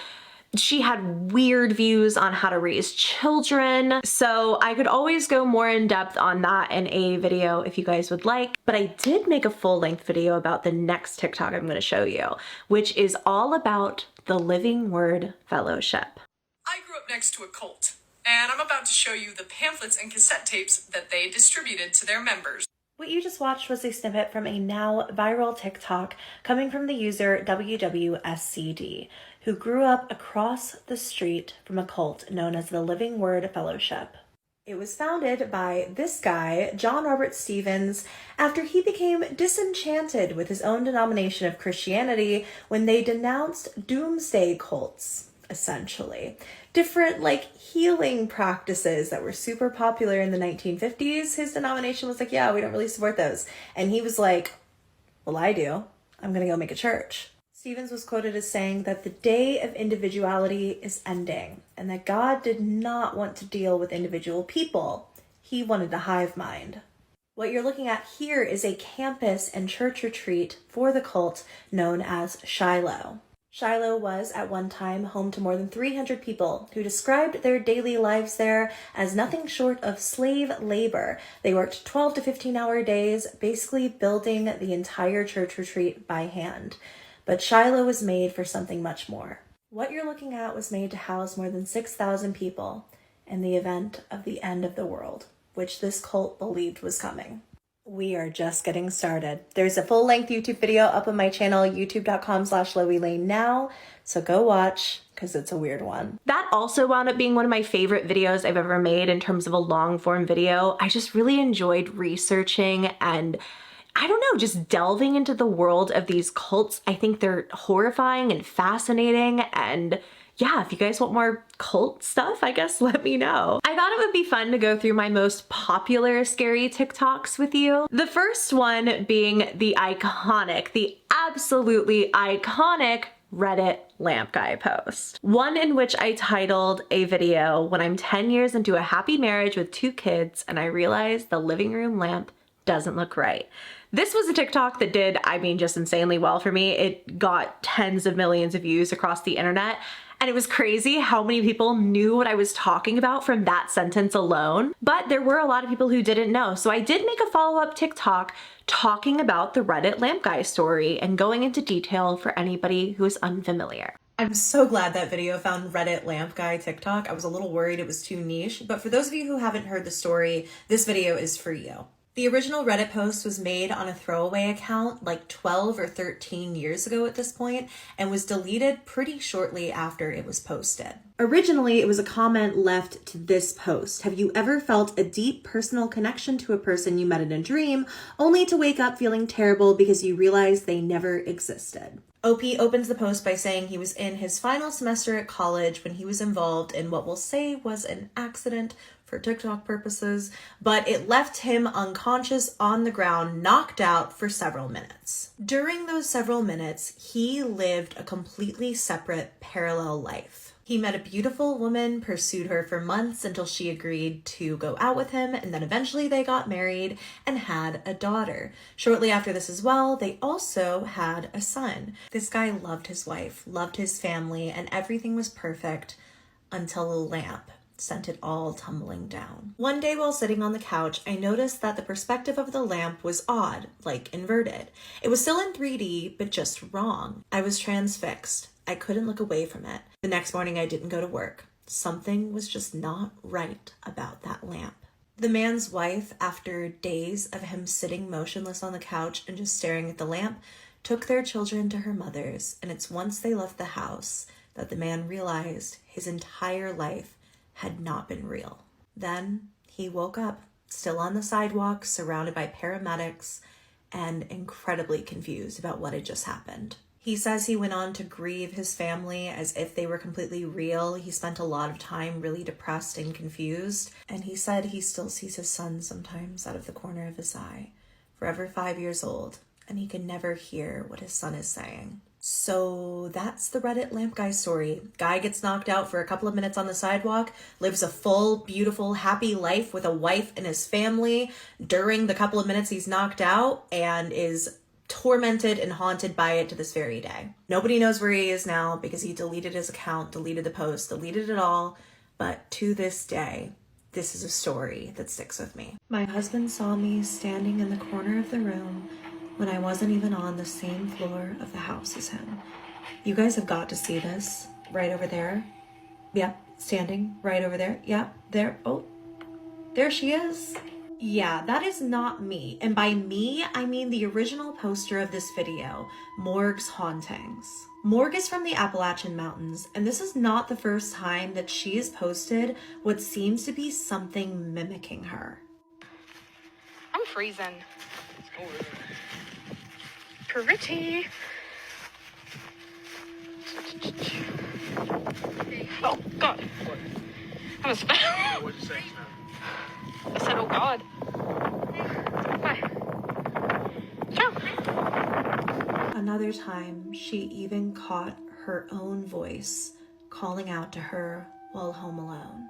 she had weird views on how to raise children. So I could always go more in depth on that in a video if you guys would like, but I did make a full-length video about the next TikTok I'm going to show you, which is all about the Living Word Fellowship. I grew up next to a cult, and I'm about to show you the pamphlets and cassette tapes that they distributed to their members. What you just watched was a snippet from a now viral TikTok coming from the user WWSCD, who grew up across the street from a cult known as the Living Word Fellowship. It was founded by this guy, John Robert Stevens, after he became disenchanted with his own denomination of Christianity when they denounced doomsday cults, essentially. Different like healing practices that were super popular in the 1950s. His denomination was like, yeah, we don't really support those. And he was like, well, I do. I'm gonna go make a church. Stevens was quoted as saying that the day of individuality is ending and that God did not want to deal with individual people. He wanted a hive mind. What you're looking at here is a campus and church retreat for the cult known as Shiloh. Shiloh was at one time home to more than 300 people who described their daily lives there as nothing short of slave labor. They worked 12 to 15-hour days, basically building the entire church retreat by hand. But Shiloh was made for something much more. What you're looking at was made to house more than 6,000 people in the event of the end of the world, which this cult believed was coming. We are just getting started. There's a full-length YouTube video up on my channel, youtube.com/LoeyLane now, so go watch, because it's a weird one. That also wound up being one of my favorite videos I've ever made in terms of a long-form video. I just really enjoyed researching and, I don't know, just delving into the world of these cults. I think they're horrifying and fascinating, and yeah, if you guys want more cult stuff, I guess let me know. I thought it would be fun to go through my most popular scary TikToks with you. The first one being the absolutely iconic Reddit lamp guy post. One in which I titled a video, "When I'm 10 years into a happy marriage with 2 kids and I realize the living room lamp doesn't look right." This was a TikTok that did, I mean, just insanely well for me. It got tens of millions of views across the internet. And it was crazy how many people knew what I was talking about from that sentence alone. But there were a lot of people who didn't know. So I did make a follow-up TikTok talking about the Reddit lamp guy story and going into detail for anybody who is unfamiliar. I'm so glad that video found Reddit lamp guy TikTok. I was a little worried it was too niche, but for those of you who haven't heard the story, this video is for you. The original Reddit post was made on a throwaway account like 12 or 13 years ago at this point and was deleted pretty shortly after it was posted. Originally, it was a comment left to this post. "Have you ever felt a deep personal connection to a person you met in a dream, only to wake up feeling terrible because you realized they never existed?" OP opens the post by saying he was in his final semester at college when he was involved in what we'll say was an accident for TikTok purposes, but it left him unconscious on the ground, knocked out for several minutes. During those several minutes, he lived a completely separate parallel life. He met a beautiful woman, pursued her for months until she agreed to go out with him, and then eventually they got married and had a daughter. Shortly after this as well, they also had a son. This guy loved his wife, loved his family, and everything was perfect until the lamp sent it all tumbling down. One day while sitting on the couch, I noticed that the perspective of the lamp was odd, like inverted. It was still in 3D, but just wrong. I was transfixed. I couldn't look away from it. The next morning I didn't go to work. Something was just not right about that lamp. The man's wife, after days of him sitting motionless on the couch and just staring at the lamp, took their children to her mother's, and it's once they left the house that the man realized his entire life had not been real. Then he woke up, still on the sidewalk, surrounded by paramedics, and incredibly confused about what had just happened. He says he went on to grieve his family as if they were completely real. He spent a lot of time really depressed and confused, and he said he still sees his son sometimes out of the corner of his eye, forever 5 years old, and he can never hear what his son is saying. So that's the Reddit lamp guy story. Guy gets knocked out for a couple of minutes on the sidewalk, lives a full, beautiful, happy life with a wife and his family during the couple of minutes he's knocked out, and is tormented and haunted by it to this very day. Nobody knows where he is now because he deleted his account, deleted the post, deleted it all. But to this day, this is a story that sticks with me. My husband saw me standing in the corner of the room when I wasn't even on the same floor of the house as him. You guys have got to see this. Right over there. Yep, standing right over there. Yep, there. Oh, there she is. Yeah, that is not me. And by me, I mean the original poster of this video, Morgahauntings. Morg is from the Appalachian Mountains, and this is not the first time that she has posted what seems to be something mimicking her. I'm freezing. Pretty. Oh, God. I'm a spell. What'd you say? I said, oh, God. Bye. Ciao. Another time, she even caught her own voice calling out to her while home alone.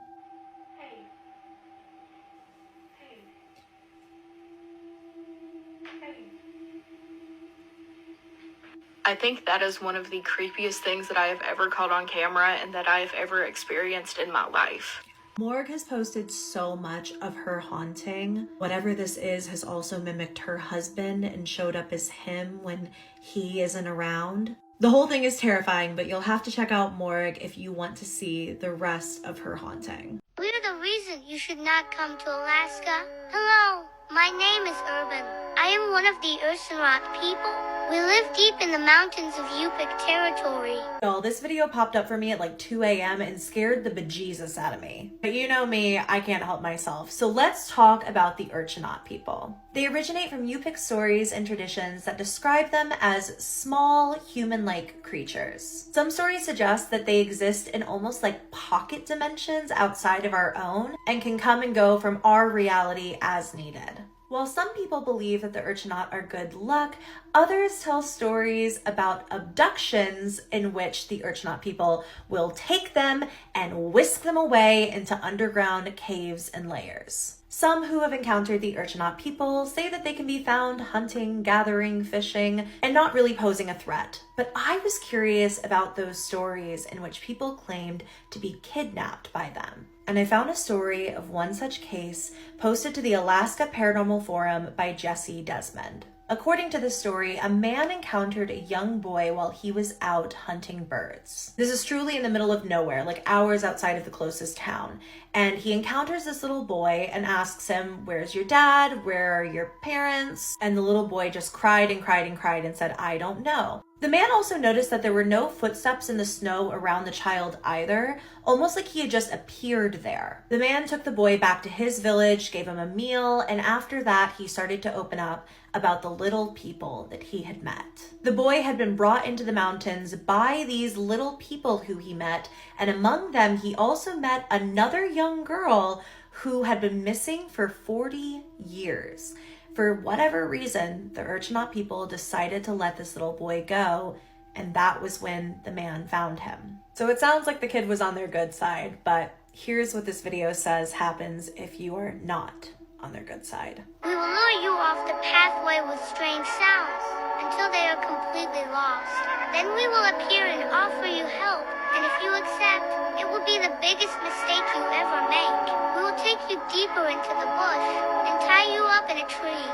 I think that is one of the creepiest things that I have ever caught on camera and that I have ever experienced in my life. Morg has posted so much of her haunting. Whatever this is has also mimicked her husband and showed up as him when he isn't around. The whole thing is terrifying, but you'll have to check out Morg if you want to see the rest of her haunting. We're the reason you should not come to Alaska. Hello, my name is Urban. I am one of the Urbanamerica people. We live deep in the mountains of Yupik territory. Y'all, this video popped up for me at like 2 a.m. and scared the bejesus out of me. But you know me, I can't help myself. So let's talk about the Urbanamerica people. They originate from Yupik stories and traditions that describe them as small, human-like creatures. Some stories suggest that they exist in almost like pocket dimensions outside of our own and can come and go from our reality as needed. While some people believe that the Urbanamerica are good luck, others tell stories about abductions in which the Urbanamerica people will take them and whisk them away into underground caves and layers. Some who have encountered the Urbanamerica people say that they can be found hunting, gathering, fishing, and not really posing a threat. But I was curious about those stories in which people claimed to be kidnapped by them. And I found a story of one such case posted to the Alaska Paranormal Forum by Jesse Desmond. According to the story, a man encountered a young boy while he was out hunting birds. This is truly in the middle of nowhere, like hours outside of the closest town. And he encounters this little boy and asks him, "Where's your dad? Where are your parents?" And the little boy just cried and cried and cried and said, "I don't know." The man also noticed that there were no footsteps in the snow around the child either, almost like he had just appeared there. The man took the boy back to his village, gave him a meal, and after that he started to open up about the little people that he had met. The boy had been brought into the mountains by these little people who he met, and among them he also met another young girl who had been missing for 40 years. For whatever reason, the Urbanamerica people decided to let this little boy go, and that was when the man found him. So it sounds like the kid was on their good side, but here's what this video says happens if you are not on their good side. We will lure you off the pathway with strange sounds until they are completely lost. Then we will appear and offer you help, and if you accept, it will be the biggest mistake you ever make. We will take you deeper into the bush and tie you up in a tree.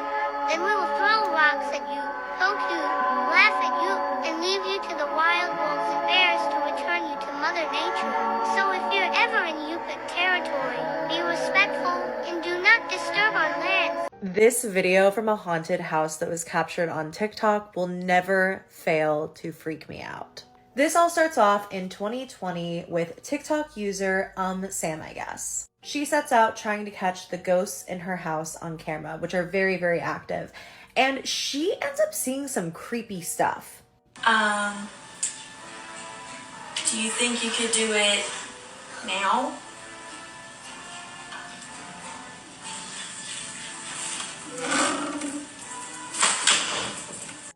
Then we will throw rocks at you, poke you, laugh at you, and leave you to the wild wolves and bears to return you to Mother Nature. So if you're ever in Yupik territory, be respectful and do not disturb our lands. This video from a haunted house that was captured on TikTok will never fail to freak me out. This all starts off in 2020 with TikTok user Umsamiguess. She sets out trying to catch the ghosts in her house on camera, which are very, very active. And she ends up seeing some creepy stuff. Do you think you could do it now?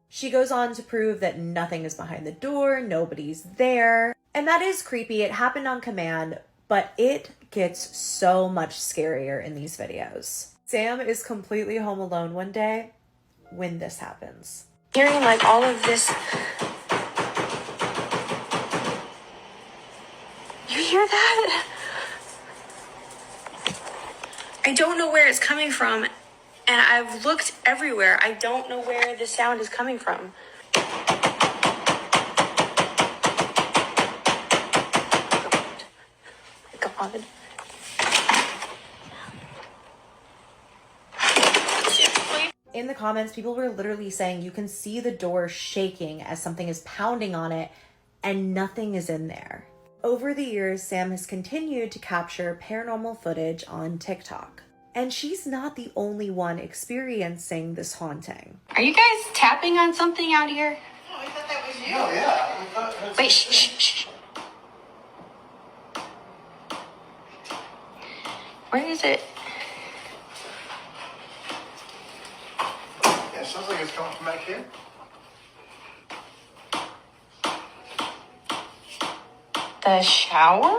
She goes on to prove that nothing is behind the door, nobody's there. And that is creepy. It happened on command, but it gets so much scarier in these videos. Sam is completely home alone one day when this happens. Hearing like all of this. You hear that? I don't know where it's coming from, and I've looked everywhere. I don't know where the sound is coming from. God. In the comments, people were literally saying you can see the door shaking as something is pounding on it and nothing is in there. Over the years, Sam has continued to capture paranormal footage on TikTok. And she's not the only one experiencing this haunting. Are you guys tapping on something out here? Oh, I thought that was you. Oh, yeah. Wait, shh. Where is it? Yeah, it sounds like it's coming from back here. The shower?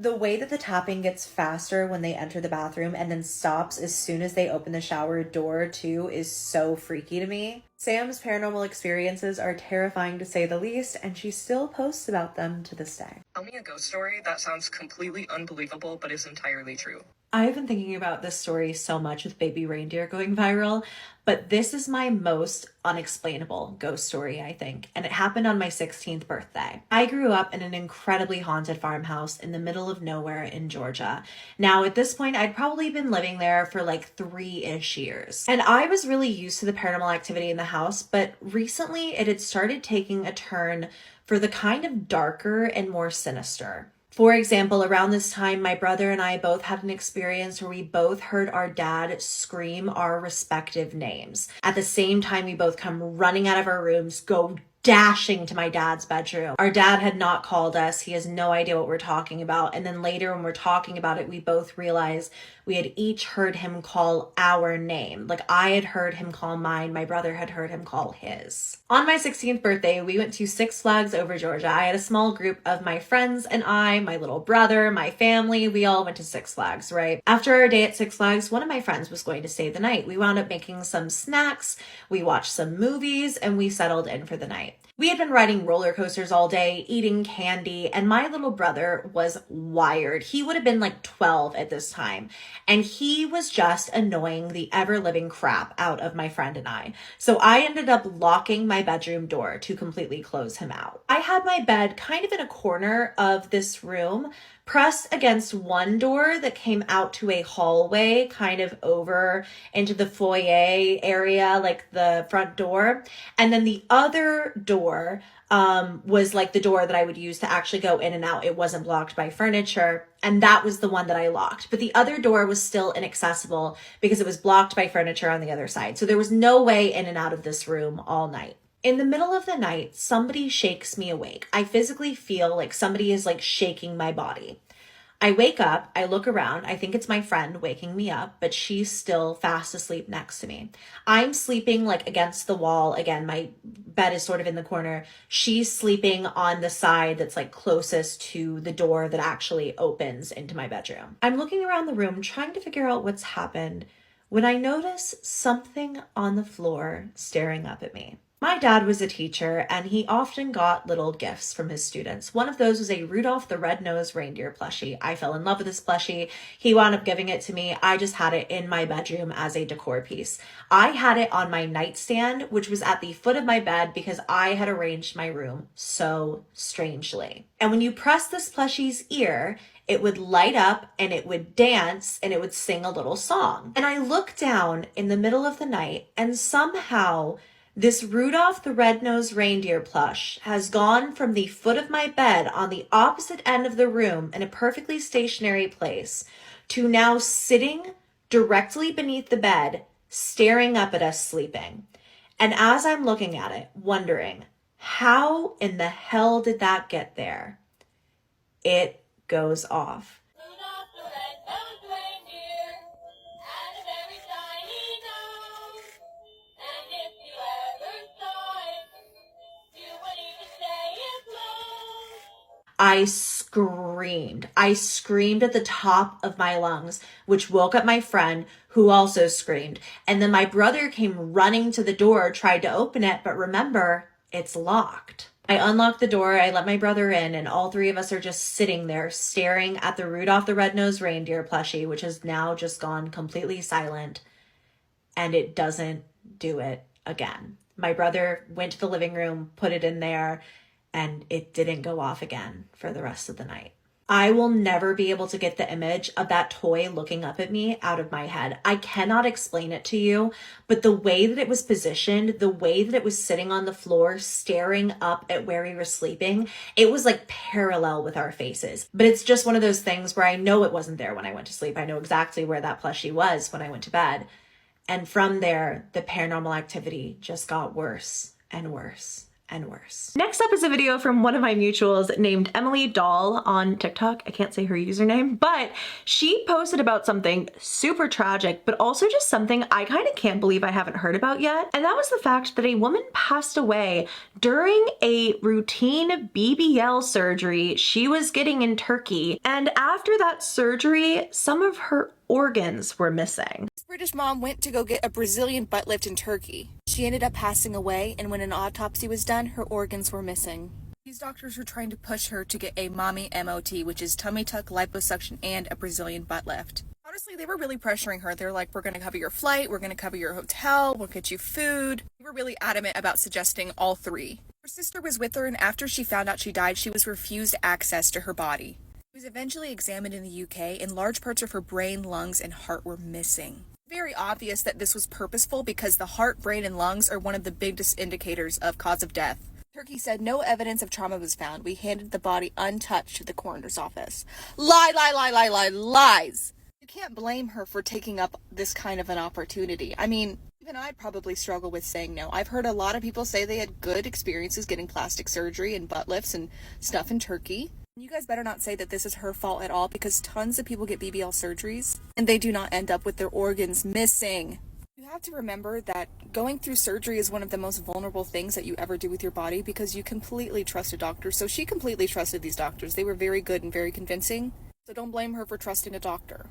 The way that the tapping gets faster when they enter the bathroom and then stops as soon as they open the shower door too is so freaky to me. Sam's paranormal experiences are terrifying to say the least, and she still posts about them to this day. Tell me a ghost story that sounds completely unbelievable but is entirely true. I've been thinking about this story so much with baby reindeer going viral, but this is my most unexplainable ghost story, I think, and it happened on my 16th birthday. I grew up in an incredibly haunted farmhouse in the middle of nowhere in Georgia. Now, at this point, I'd probably been living there for like 3-ish years, and I was really used to the paranormal activity in the house, but recently it had started taking a turn for the kind of darker and more sinister. For example, around this time, my brother and I both had an experience where we both heard our dad scream our respective names. At the same time, we both come running out of our rooms, go dashing to my dad's bedroom. Our dad had not called us. He has no idea what we're talking about. And then later when we're talking about it, we both realized we had each heard him call our name. Like I had heard him call mine. My brother had heard him call his. On my 16th birthday, we went to Six Flags over Georgia. I had a small group of my friends and I, my little brother, my family, we all went to Six Flags, right? After our day at Six Flags, one of my friends was going to stay the night. We wound up making some snacks, we watched some movies, and we settled in for the night. We had been riding roller coasters all day, eating candy, and my little brother was wired. He would have been like 12 at this time, and he was just annoying the ever-living crap out of my friend and I. So I ended up locking my bedroom door to completely close him out. I had my bed kind of in a corner of this room, pressed against one door that came out to a hallway kind of over into the foyer area, like the front door. And then the other door was like the door that I would use to actually go in and out. It wasn't blocked by furniture. And that was the one that I locked. But the other door was still inaccessible because it was blocked by furniture on the other side. So there was no way in and out of this room all night. In the middle of the night, somebody shakes me awake. I physically feel like somebody is like shaking my body. I wake up, I look around, I think it's my friend waking me up, but she's still fast asleep next to me. I'm sleeping like against the wall. Again, my bed is sort of in the corner. She's sleeping on the side that's like closest to the door that actually opens into my bedroom. I'm looking around the room trying to figure out what's happened when I notice something on the floor staring up at me. My dad was a teacher, and he often got little gifts from his students. One of those was a Rudolph the Red-Nosed Reindeer plushie. I fell in love with this plushie. He wound up giving it to me. I just had it in my bedroom as a decor piece. I had it on my nightstand, which was at the foot of my bed because I had arranged my room so strangely. And when you press this plushie's ear, it would light up and it would dance and it would sing a little song. And I look down in the middle of the night, and somehow this Rudolph the Red-Nosed Reindeer plush has gone from the foot of my bed on the opposite end of the room in a perfectly stationary place to now sitting directly beneath the bed, staring up at us sleeping. And as I'm looking at it, wondering, how in the hell did that get there? It goes off. I screamed. I screamed at the top of my lungs, which woke up my friend, who also screamed. And then my brother came running to the door, tried to open it, but remember, it's locked. I unlocked the door, I let my brother in, and all three of us are just sitting there staring at the Rudolph the Red-Nosed Reindeer plushie, which has now just gone completely silent, and it doesn't do it again. My brother went to the living room, put it in there, and it didn't go off again for the rest of the night. I will never be able to get the image of that toy looking up at me out of my head. I cannot explain it to you, but the way that it was positioned, the way that it was sitting on the floor, staring up at where we were sleeping, it was like parallel with our faces. But it's just one of those things where I know it wasn't there when I went to sleep. I know exactly where that plushie was when I went to bed. And from there, the paranormal activity just got worse and worse and worse. Next up is a video from one of my mutuals named Emily Doll on TikTok. I can't say her username, but she posted about something super tragic, but also just something I kind of can't believe I haven't heard about yet. And that was the fact that a woman passed away during a routine BBL surgery she was getting in Turkey. And after that surgery, some of her organs were missing. This British mom went to go get a Brazilian butt lift in Turkey. She ended up passing away, and when an autopsy was done, her organs were missing. These doctors were trying to push her to get a mommy MOT, which is tummy tuck, liposuction, and a Brazilian butt lift. Honestly, they were really pressuring her. They're like, we're going to cover your flight, we're going to cover your hotel, we'll get you food. They were really adamant about suggesting all three. Her sister was with her, and after she found out she died, she was refused access to her body. She was eventually examined in the UK, and large parts of her brain, lungs, and heart were missing. Very obvious that this was purposeful because the heart, brain, and lungs are one of the biggest indicators of cause of death. Turkey said no evidence of trauma was found. We handed the body untouched to the coroner's office. Lie, lie, lie, lie, lie, lies! You can't blame her for taking up this kind of an opportunity. I mean, even I'd probably struggle with saying no. I've heard a lot of people say they had good experiences getting plastic surgery and butt lifts and stuff in Turkey. You guys better not say that this is her fault at all, because tons of people get BBL surgeries and they do not end up with their organs missing. You have to remember that going through surgery is one of the most vulnerable things that you ever do with your body, because you completely trust a doctor. So she completely trusted these doctors. They were very good and very convincing. So don't blame her for trusting a doctor.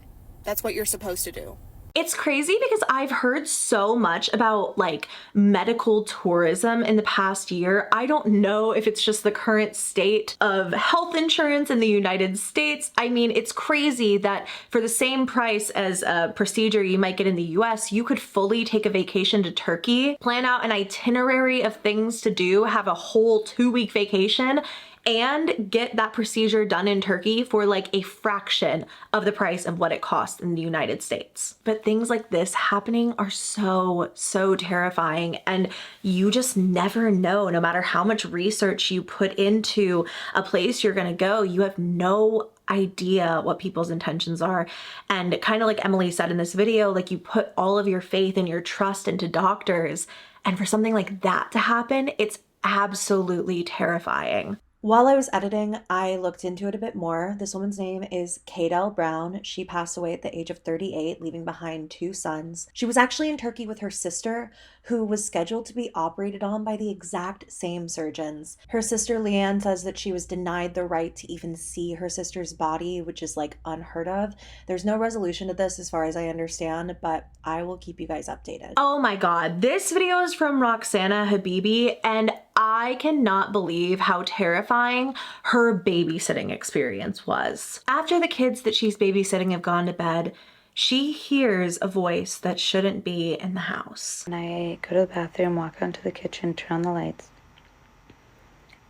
That's what you're supposed to do. It's crazy because I've heard so much about like medical tourism in the past year. I don't know if it's just the current state of health insurance in the United States. I mean, it's crazy that for the same price as a procedure you might get in the US, you could fully take a vacation to Turkey, plan out an itinerary of things to do, have a whole 2-week vacation, and get that procedure done in Turkey for like a fraction of the price of what it costs in the United States. But things like this happening are so terrifying, and you just never know. No matter how much research you put into a place you're gonna go, you have no idea what people's intentions are. And kind of like Emily said in this video, like, you put all of your faith and your trust into doctors, and for something like that to happen, it's absolutely terrifying. While I was editing, I looked into it a bit more. This woman's name is Kadel Brown. She passed away at the age of 38, leaving behind 2 sons. She was actually in Turkey with her sister, who was scheduled to be operated on by the exact same surgeons. Her sister Leanne says that she was denied the right to even see her sister's body, which is like unheard of. There's no resolution to this as far as I understand, but I will keep you guys updated. Oh my god, this video is from Roxana Habibi, and I cannot believe how terrifying her babysitting experience was. After the kids that she's babysitting have gone to bed, she hears a voice that shouldn't be in the house. And I go to the bathroom, walk out into the kitchen, turn on the lights,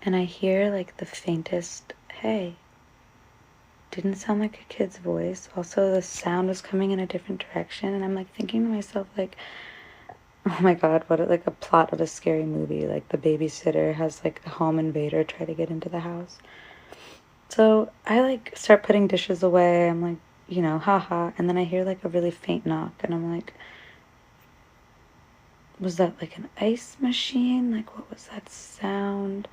and I hear like the faintest, hey. Didn't sound like a kid's voice. Also, the sound was coming in a different direction, and I'm like thinking to myself, like, oh my god, what like a plot of a scary movie. Like the babysitter has like a home invader try to get into the house. So I like start putting dishes away. I'm like, you know, haha. And then I hear like a really faint knock, and I'm like, was that like an ice machine? Like, what was that sound?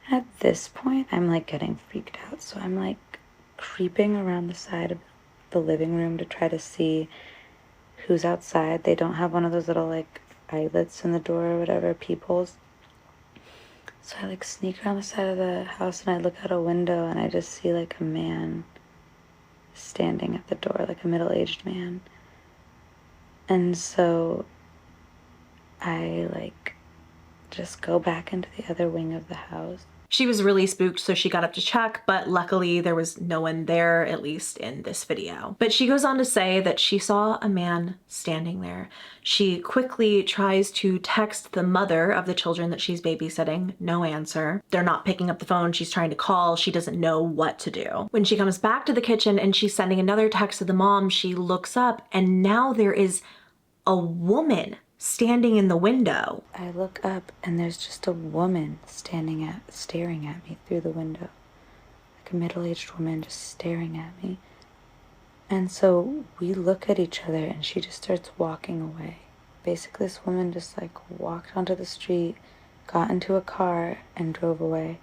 And at this point, I'm like getting freaked out. So I'm like creeping around the side of the living room to try to see who's outside. They don't have one of those little like eyelets in the door or whatever, peepholes. So I like sneak around the side of the house, and I look out a window, and I just see like a man standing at the door, like a middle-aged man. And so I like just go back into the other wing of the house. She was really spooked, so she got up to check, but luckily there was no one there, at least in this video. But she goes on to say that she saw a man standing there. She quickly tries to text the mother of the children that she's babysitting. No answer. They're not picking up the phone. She's trying to call. She doesn't know what to do. When she comes back to the kitchen and she's sending another text to the mom, she looks up, and now there is a woman standing in the window. I look up, and there's just a woman staring at me through the window. Like a middle-aged woman just staring at me. And so we look at each other, and she just starts walking away. Basically, this woman just like walked onto the street, got into a car, and drove away.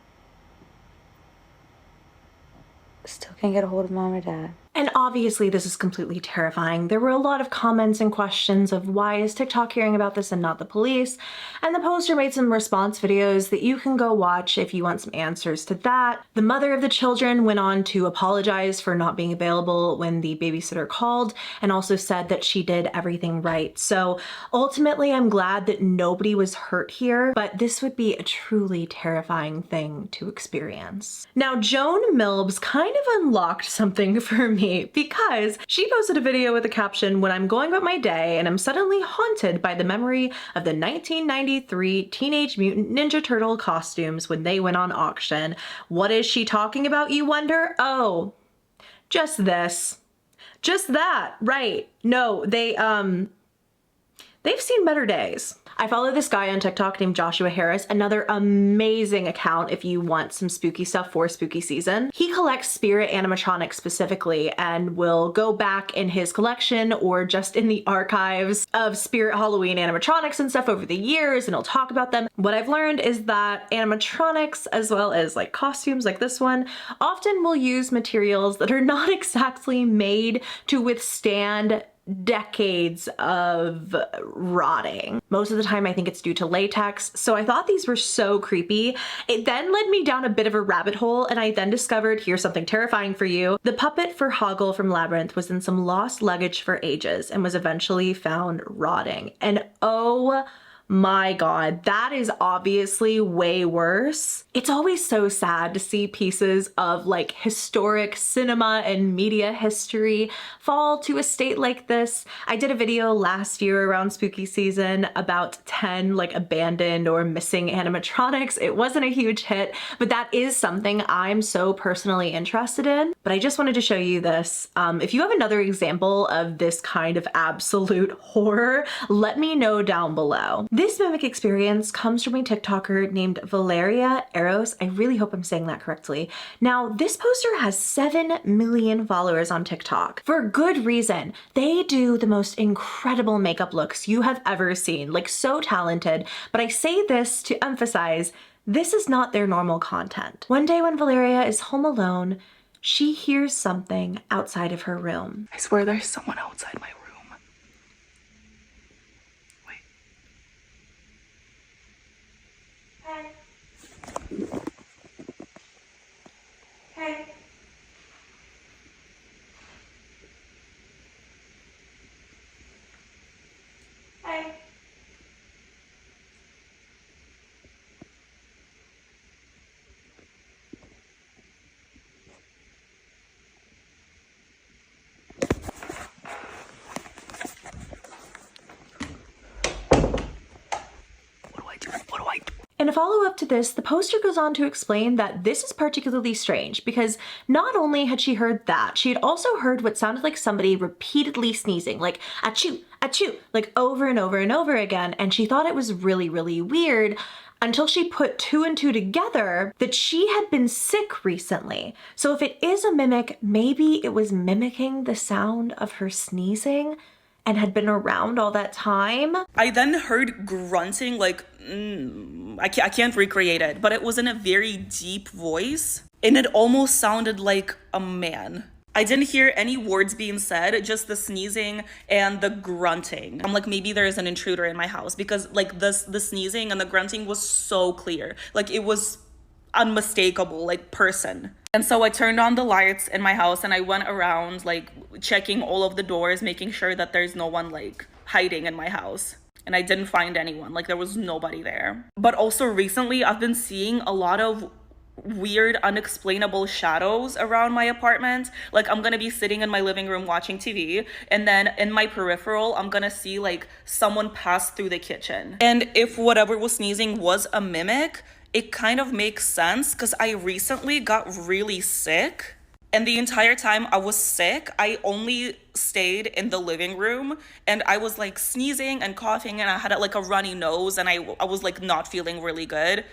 Still can't get a hold of Mom or Dad. And obviously this is completely terrifying. There were a lot of comments and questions of why is TikTok hearing about this and not the police? And the poster made some response videos that you can go watch if you want some answers to that. The mother of the children went on to apologize for not being available when the babysitter called and also said that she did everything right. So ultimately I'm glad that nobody was hurt here, but this would be a truly terrifying thing to experience. Now Joan.milbs kind of unlocked something for me because she posted a video with a caption, "When I'm going about my day and I'm suddenly haunted by the memory of the 1993 Teenage Mutant Ninja Turtle costumes when they went on auction." What is she talking about, you wonder? Oh, just this. Just that, right. No, they've seen better days. I follow this guy on TikTok named Joshua Harris, another amazing account if you want some spooky stuff for spooky season. He collects spirit animatronics specifically and will go back in his collection or just in the archives of spirit Halloween animatronics and stuff over the years, and he'll talk about them. What I've learned is that animatronics, as well as like costumes like this one, often will use materials that are not exactly made to withstand decades of rotting. Most of the time I think it's due to latex, so I thought these were so creepy. It then led me down a bit of a rabbit hole, and I then discovered, here's something terrifying for you, the puppet for Hoggle from Labyrinth was in some lost luggage for ages and was eventually found rotting. And oh my God, that is obviously way worse. It's always so sad to see pieces of like historic cinema and media history fall to a state like this. I did a video last year around spooky season about 10 like abandoned or missing animatronics. It wasn't a huge hit, but that is something I'm so personally interested in. But I just wanted to show you this. If you have another example of this kind of absolute horror, let me know down below. This mimic experience comes from a TikToker named Valeria.eros. I really hope I'm saying that correctly. Now, this poster has 7 million followers on TikTok for good reason. They do the most incredible makeup looks you have ever seen, like so talented. But I say this to emphasize, this is not their normal content. One day when Valeria is home alone, she hears something outside of her room. I swear there's someone outside my room. Hey. Hey. In a follow-up to this, the poster goes on to explain that this is particularly strange because not only had she heard that, she had also heard what sounded like somebody repeatedly sneezing, like achoo, achoo, like over and over and over again, and she thought it was really, really weird until she put 2 and 2 together that she had been sick recently. So if it is a mimic, maybe it was mimicking the sound of her sneezing and had been around all that time. I then heard grunting, like, I can't recreate it, but it was in a very deep voice, and it almost sounded like a man. I didn't hear any words being said, just the sneezing and the grunting. I'm like, maybe there is an intruder in my house, because like the sneezing and the grunting was so clear. Like it was unmistakable, like person. And so I turned on the lights in my house and I went around like checking all of the doors, making sure that there's no one like hiding in my house. And I didn't find anyone, like there was nobody there. But also recently I've been seeing a lot of weird, unexplainable shadows around my apartment. Like I'm gonna be sitting in my living room watching TV, and then in my peripheral, I'm gonna see like someone pass through the kitchen. And if whatever was sneezing was a mimic, it kind of makes sense because I recently got really sick. And the entire time I was sick, I only stayed in the living room and I was like sneezing and coughing and I had like a runny nose and I was like not feeling really good.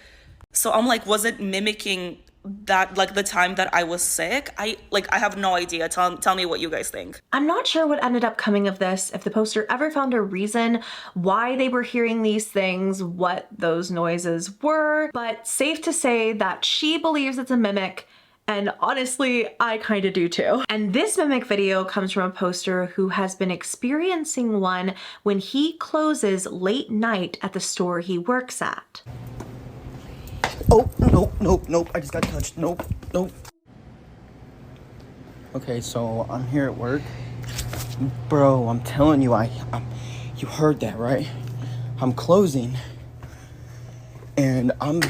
So I'm like, was it mimicking that, like, the time that I was sick. I have no idea. Tell me what you guys think. I'm not sure what ended up coming of this, if the poster ever found a reason why they were hearing these things, what those noises were, but safe to say that she believes it's a mimic. And honestly, I kind of do too. And this mimic video comes from a poster who has been experiencing one when he closes late night at the store he works at. Oh, nope, I just got touched. Nope. Okay, so I'm here at work. Bro, I'm telling you, you heard that, right? I'm closing. And I'm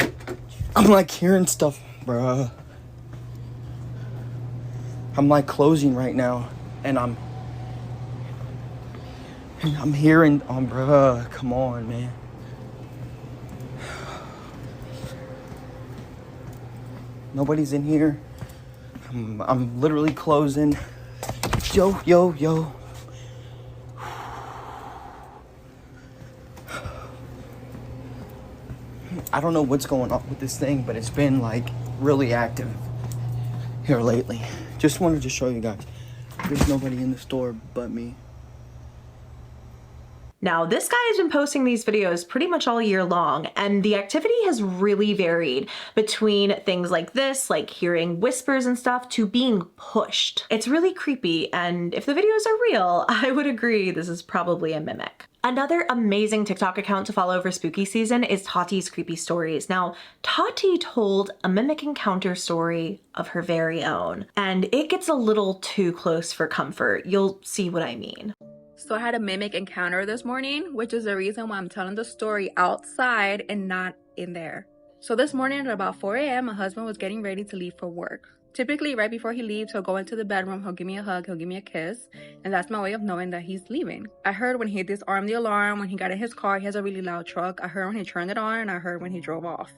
like hearing stuff, bruh. I'm like closing right now, and I'm hearing, bruh, come on, man. Nobody's in here. I'm literally closing. Yo. I don't know what's going on with this thing, but it's been like really active here lately. Just wanted to show you guys. There's nobody in the store but me. Now, this guy has been posting these videos pretty much all year long, and the activity has really varied between things like this, like hearing whispers and stuff, to being pushed. It's really creepy, and if the videos are real, I would agree this is probably a mimic. Another amazing TikTok account to follow for spooky season is Tatiscreepystories. Now, Tati told a mimic encounter story of her very own, and it gets a little too close for comfort. You'll see what I mean. So I had a mimic encounter this morning, which is the reason why I'm telling the story outside and not in there. So this morning at about 4 a.m., my husband was getting ready to leave for work. Typically, right before he leaves, he'll go into the bedroom, he'll give me a hug, he'll give me a kiss, and that's my way of knowing that he's leaving. I heard when he disarmed the alarm, when he got in his car, he has a really loud truck. I heard when he turned it on, and I heard when he drove off.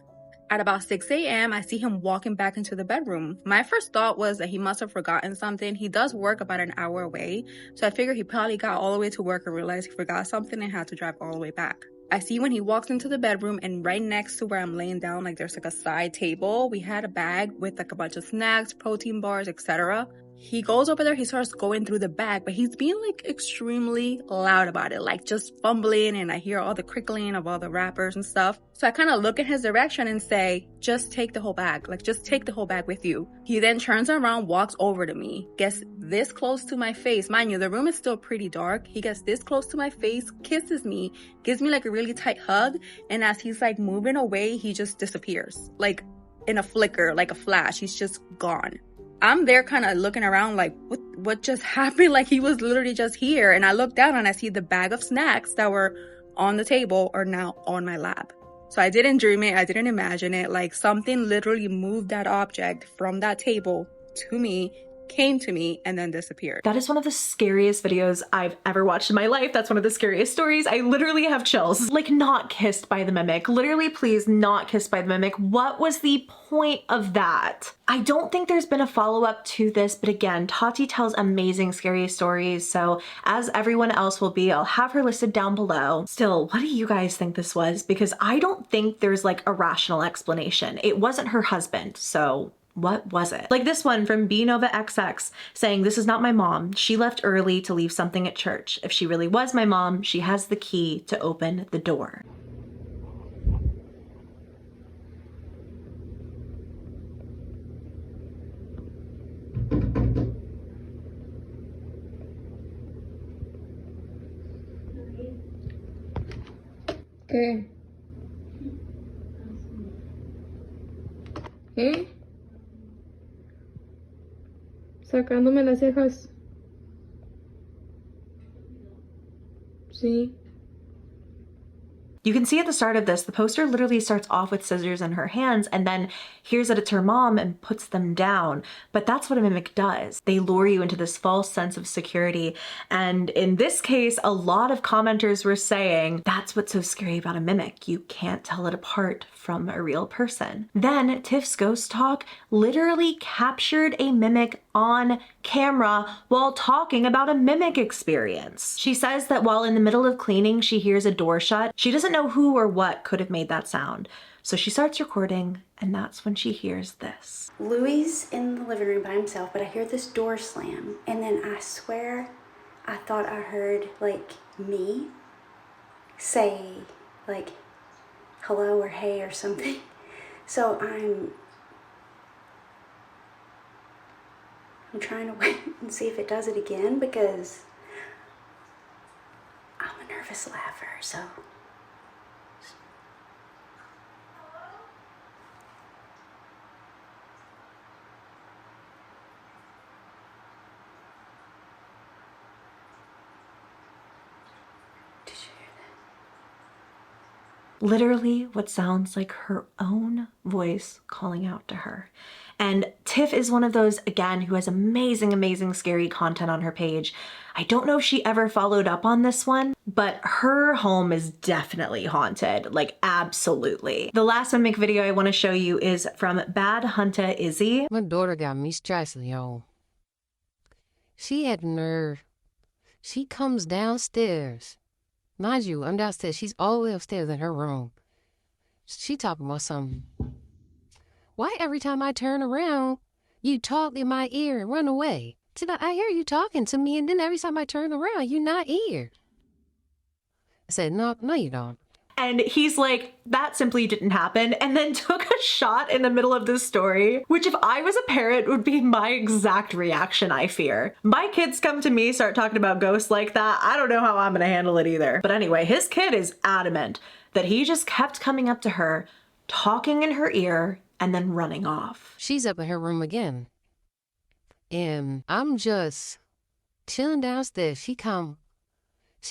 At about 6 a.m., I see him walking back into the bedroom. My first thought was that he must have forgotten something. He does work about an hour away, so I figured he probably got all the way to work and realized he forgot something and had to drive all the way back. I see when he walks into the bedroom, and right next to where I'm laying down, like there's like a side table, we had a bag with like a bunch of snacks, protein bars, etc. He goes over there, he starts going through the bag, but he's being like extremely loud about it, like just fumbling, and I hear all the crickling of all the wrappers and stuff. So I kind of look in his direction and say, just take the whole bag, like just take the whole bag with you. He then turns around, walks over to me, gets this close to my face. Mind you, the room is still pretty dark. He gets this close to my face, kisses me, gives me like a really tight hug, and as he's like moving away, he just disappears. Like in a flicker, like a flash, he's just gone. I'm there kind of looking around like, what just happened? Like he was literally just here. And I look down and I see the bag of snacks that were on the table are now on my lap. So I didn't dream it. I didn't imagine it. Like something literally moved that object from that table to me, came to me, and then disappeared. That is one of the scariest videos I've ever watched in my life. That's one of the scariest stories. I literally have chills. Like, not kissed by the mimic. Literally, please, not kissed by the mimic. What was the point of that? I don't think there's been a follow-up to this, but again, Tati tells amazing scary stories, so as everyone else will be, I'll have her listed down below. Still, what do you guys think this was? Because I don't think there's like a rational explanation. It wasn't her husband, so what was it? Like this one from Bnovaxx saying, this is not my mom. She left early to leave something at church. If she really was my mom, she has the key to open the door. ¿Qué? ¿Eh? Sacándome las cejas. Sí. You can see at the start of this, the poster literally starts off with scissors in her hands and then hears that it's her mom and puts them down. But that's what a mimic does. They lure you into this false sense of security. And in this case, a lot of commenters were saying, that's what's so scary about a mimic. You can't tell it apart from a real person. Then Tiffsghosttalk literally captured a mimic on camera while talking about a mimic experience. She says that while in the middle of cleaning, she hears a door shut. She doesn't doesn't know who or what could have made that sound. So she starts recording, and that's when she hears this. Louie's in the living room by himself, but I hear this door slam, and then I swear I thought I heard like me say like hello or hey or something. So I'm trying to wait and see if it does it again, because I'm a nervous laugher, so. Literally what sounds like her own voice calling out to her. And Tiff is one of those, again, who has amazing scary content on her page. I don't know if she ever followed up on this one, but her home is definitely haunted, like absolutely. The last mimic video I want to show you is from Bad Hunter Izzy. My daughter got me stressing, y'all. She had nerve. She comes downstairs. Mind you, I'm downstairs. She's all the way upstairs in her room. She talking about something. Why every time I turn around, you talk in my ear and run away? She's like, I hear you talking to me, and then every time I turn around, you're not here. I said, no, you don't. And he's like, that simply didn't happen, and then took a shot in the middle of this story, which if I was a parent would be my exact reaction, I fear. My kids come to me, start talking about ghosts like that, I don't know how I'm gonna handle it either. But anyway, his kid is adamant that he just kept coming up to her, talking in her ear, and then running off. She's up in her room again. And I'm just chilling downstairs. She's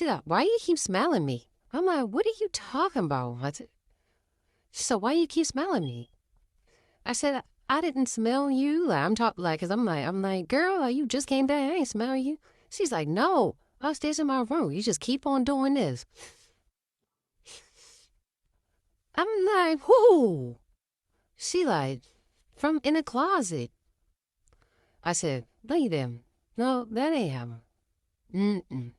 like, why you keep smelling me? I'm like, what are you talking about? She said, why you keep smelling me? I said, I didn't smell you. Like, cause I'm like, girl, you just came back. I ain't smell you. She's like, no, I was upstairs in my room. You just keep on doing this. I'm like, whoo. She like, from in the closet. I said, look at them. No, that ain't happening.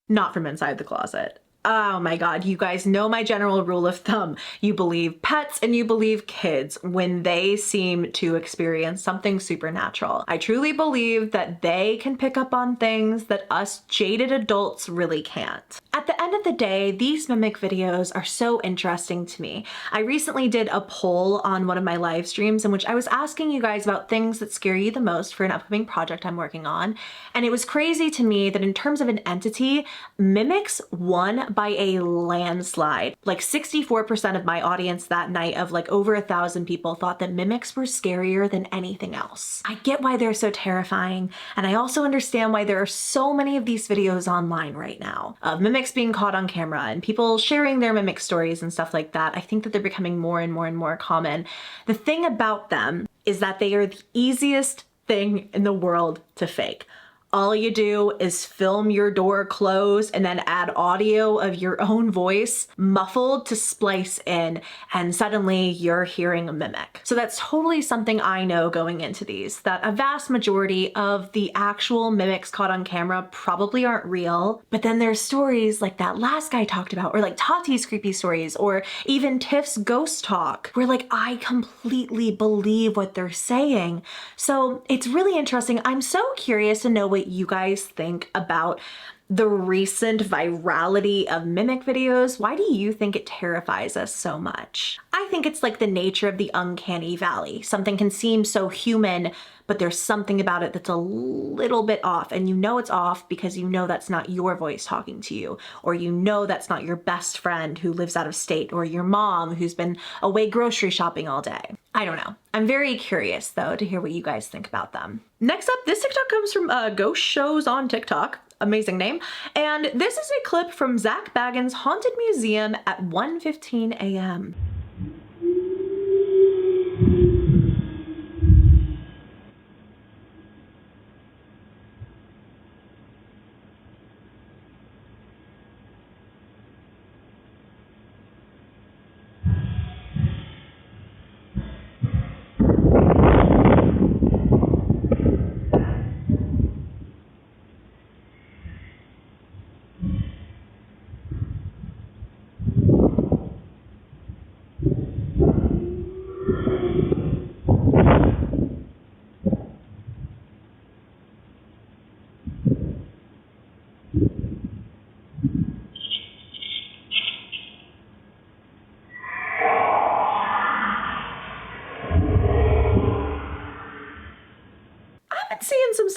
Not from inside the closet. Oh my God, you guys know my general rule of thumb. You believe pets and you believe kids when they seem to experience something supernatural. I truly believe that they can pick up on things that us jaded adults really can't. At the end of the day, these mimic videos are so interesting to me. I recently did a poll on one of my live streams in which I was asking you guys about things that scare you the most for an upcoming project I'm working on. And it was crazy to me that in terms of an entity, mimics won by a landslide. Like 64% of my audience that night of like over 1,000 people thought that mimics were scarier than anything else. I get why they're so terrifying, and I also understand why there are so many of these videos online right now of mimics being caught on camera and people sharing their mimic stories and stuff like that. I think that they're becoming more and more common. The thing about them is that they are the easiest thing in the world to fake. All you do is film your door closed and then add audio of your own voice muffled to splice in, and suddenly you're hearing a mimic. So that's totally something I know going into these, that a vast majority of the actual mimics caught on camera probably aren't real. But then there's stories like that last guy talked about, or like Tatiscreepystories, or even Tiffsghosttalk, where like I completely believe what they're saying. So it's really interesting. I'm so curious to know what you guys think about the recent virality of mimic videos. Why do you think it terrifies us so much? I think it's like the nature of the uncanny valley. Something can seem so human, but there's something about it that's a little bit off, and you know it's off because you know that's not your voice talking to you, or you know that's not your best friend who lives out of state, or your mom who's been away grocery shopping all day. I don't know. I'm very curious though to hear what you guys think about them. Next up, this TikTok comes from Ghost Shows on TikTok. Amazing name. And this is a clip from Zach Bagans' Haunted Museum at 1:15 a.m.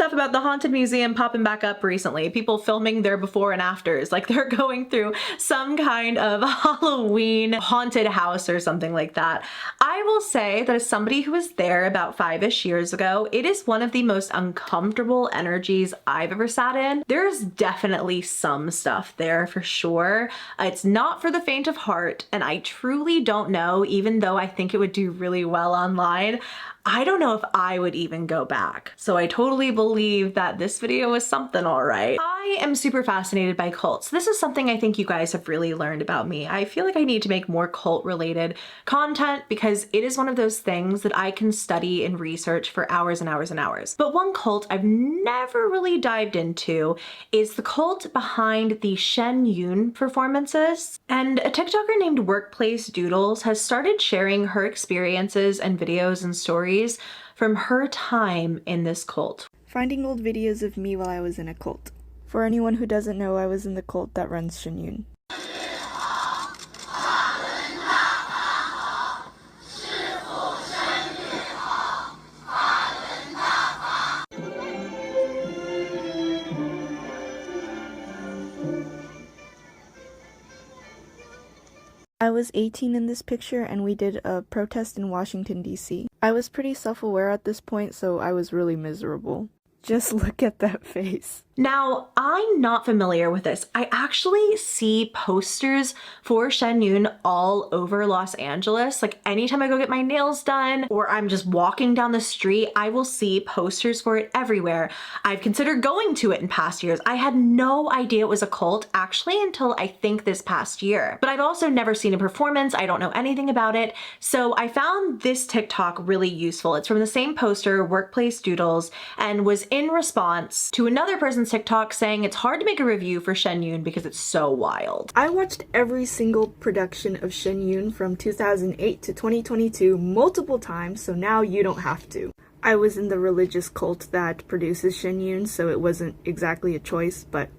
stuff about the Haunted Museum popping back up recently. People filming their before and afters, like they're going through some kind of Halloween haunted house or something like that. I will say that as somebody who was there about 5-ish years ago, it is one of the most uncomfortable energies I've ever sat in. There's definitely some stuff there for sure. It's not for the faint of heart, and I truly don't know, even though I think it would do really well online, I don't know if I would even go back. So I totally believe that this video was something all right. I am super fascinated by cults. This is something I think you guys have really learned about me. I feel like I need to make more cult related content because it is one of those things that I can study and research for hours and hours and hours. But one cult I've never really dived into is the cult behind the Shen Yun performances. And a TikToker named Workplacedoodles has started sharing her experiences and videos and stories from her time in this cult. Finding old videos of me while I was in a cult. For anyone who doesn't know, I was in the cult that runs Shen Yun. I was 18 in this picture and we did a protest in Washington, D.C. I was pretty self-aware at this point, so I was really miserable. Just look at that face. Now, I'm not familiar with this. I actually see posters for Shen Yun all over Los Angeles. Like anytime I go get my nails done or I'm just walking down the street, I will see posters for it everywhere. I've considered going to it in past years. I had no idea it was a cult actually until I think this past year. But I've also never seen a performance. I don't know anything about it. So I found this TikTok really useful. It's from the same poster, Workplacedoodles, and was in response to another person's TikTok saying it's hard to make a review for Shen Yun because it's so wild. I watched every single production of Shen Yun from 2008 to 2022 multiple times, so now you don't have to. I was in the religious cult that produces Shen Yun, so it wasn't exactly a choice, but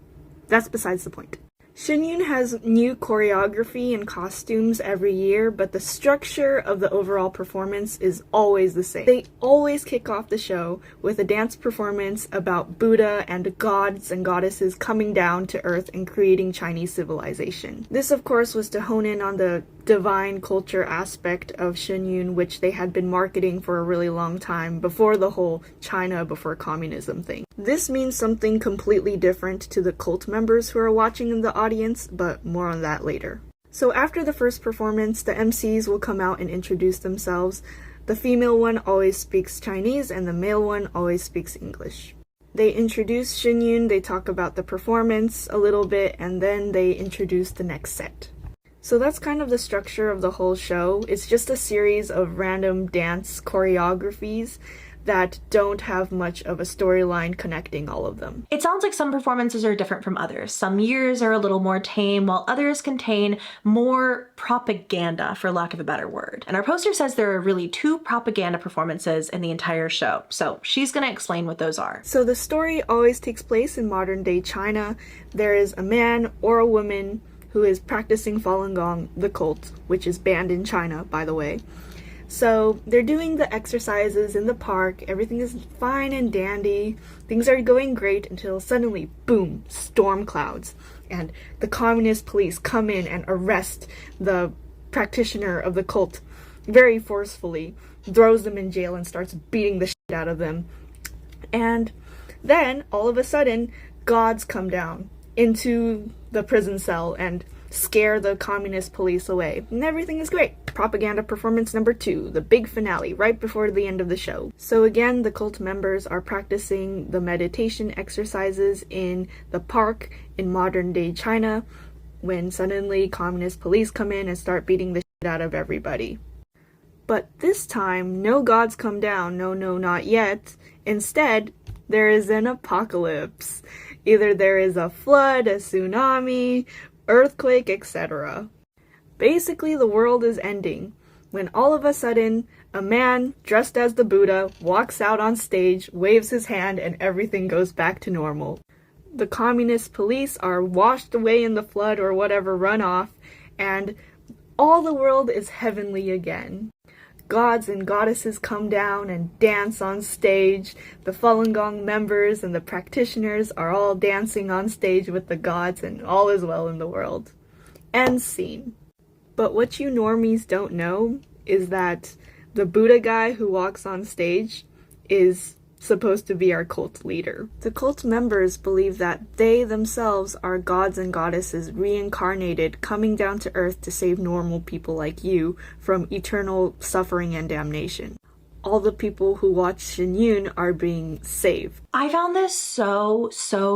that's besides the point. Shen Yun has new choreography and costumes every year, but the structure of the overall performance is always the same. They always kick off the show with a dance performance about Buddha and gods and goddesses coming down to Earth and creating Chinese civilization. This, of course, was to hone in on the divine culture aspect of Shen Yun, which they had been marketing for a really long time before the whole China before communism thing. This means something completely different to the cult members who are watching in the audience, but more on that later. So after the first performance, the MCs will come out and introduce themselves. The female one always speaks Chinese and the male one always speaks English. They introduce Shen Yun, they talk about the performance a little bit, and then they introduce the next set. So that's kind of the structure of the whole show. It's just a series of random dance choreographies that don't have much of a storyline connecting all of them. It sounds like some performances are different from others. Some years are a little more tame, while others contain more propaganda, for lack of a better word. And our poster says there are really 2 propaganda performances in the entire show. So she's gonna explain what those are. So the story always takes place in modern day China. There is a man or a woman who is practicing Falun Gong, the cult, which is banned in China, by the way. So they're doing the exercises in the park, everything is fine and dandy, things are going great until suddenly, boom, storm clouds, and the communist police come in and arrest the practitioner of the cult very forcefully, throws them in jail and starts beating the shit out of them. And then, all of a sudden, gods come down into the prison cell and scare the communist police away. And everything is great. Propaganda performance number 2, the big finale, right before the end of the show. So again, the cult members are practicing the meditation exercises in the park in modern day China when suddenly communist police come in and start beating the shit out of everybody. But this time, no gods come down, no, not yet. Instead, there is an apocalypse. Either there is a flood, a tsunami, earthquake, etc. Basically, the world is ending when all of a sudden, a man dressed as the Buddha walks out on stage, waves his hand, and everything goes back to normal. The communist police are washed away in the flood or whatever runoff, and all the world is heavenly again. gods and goddesses come down and dance on stage. The Falun Gong members and the practitioners are all dancing on stage with the gods, and all is well in the world. End scene. But what you normies don't know is that the Buddha guy who walks on stage is supposed to be our cult leader. The cult members believe that they themselves are gods and goddesses reincarnated, coming down to earth to save normal people like you from eternal suffering and damnation. All the people who watch Shinyun are being saved. I found this so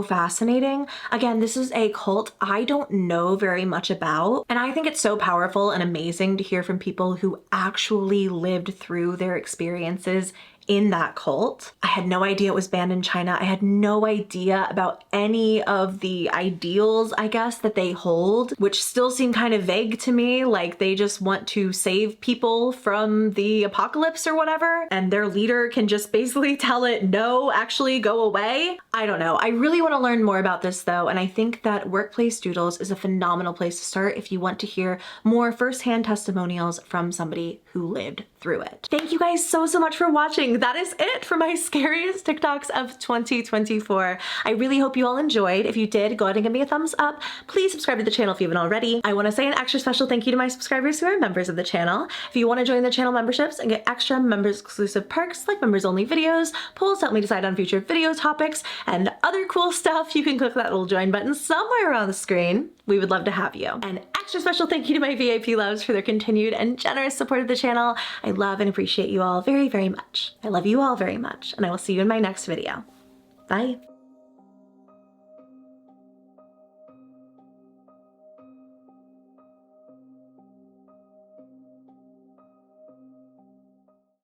fascinating. Again, this is a cult I don't know very much about, and I think it's so powerful and amazing to hear from people who actually lived through their experiences in that cult. I had no idea it was banned in China. I had no idea about any of the ideals, I guess, that they hold, which still seem kind of vague to me, like they just want to save people from the apocalypse or whatever, and their leader can just basically tell it, no, actually go away. I don't know. I really want to learn more about this though, and I think that Workplacedoodles is a phenomenal place to start if you want to hear more firsthand testimonials from somebody who lived through it. Thank you guys so much for watching. That is it for my scariest TikToks of 2024. I really hope you all enjoyed. If you did, go ahead and give me a thumbs up. Please subscribe to the channel if you haven't already. I want to say an extra special thank you to my subscribers who are members of the channel. If you want to join the channel memberships and get extra members exclusive perks like members only videos, polls to help me decide on future video topics, and other cool stuff, you can click that little join button somewhere around the screen. We would love to have you. An extra special thank you to my VIP loves for their continued and generous support of the channel. I love and appreciate you all very much. I love you all very much, and I will see you in my next video. Bye.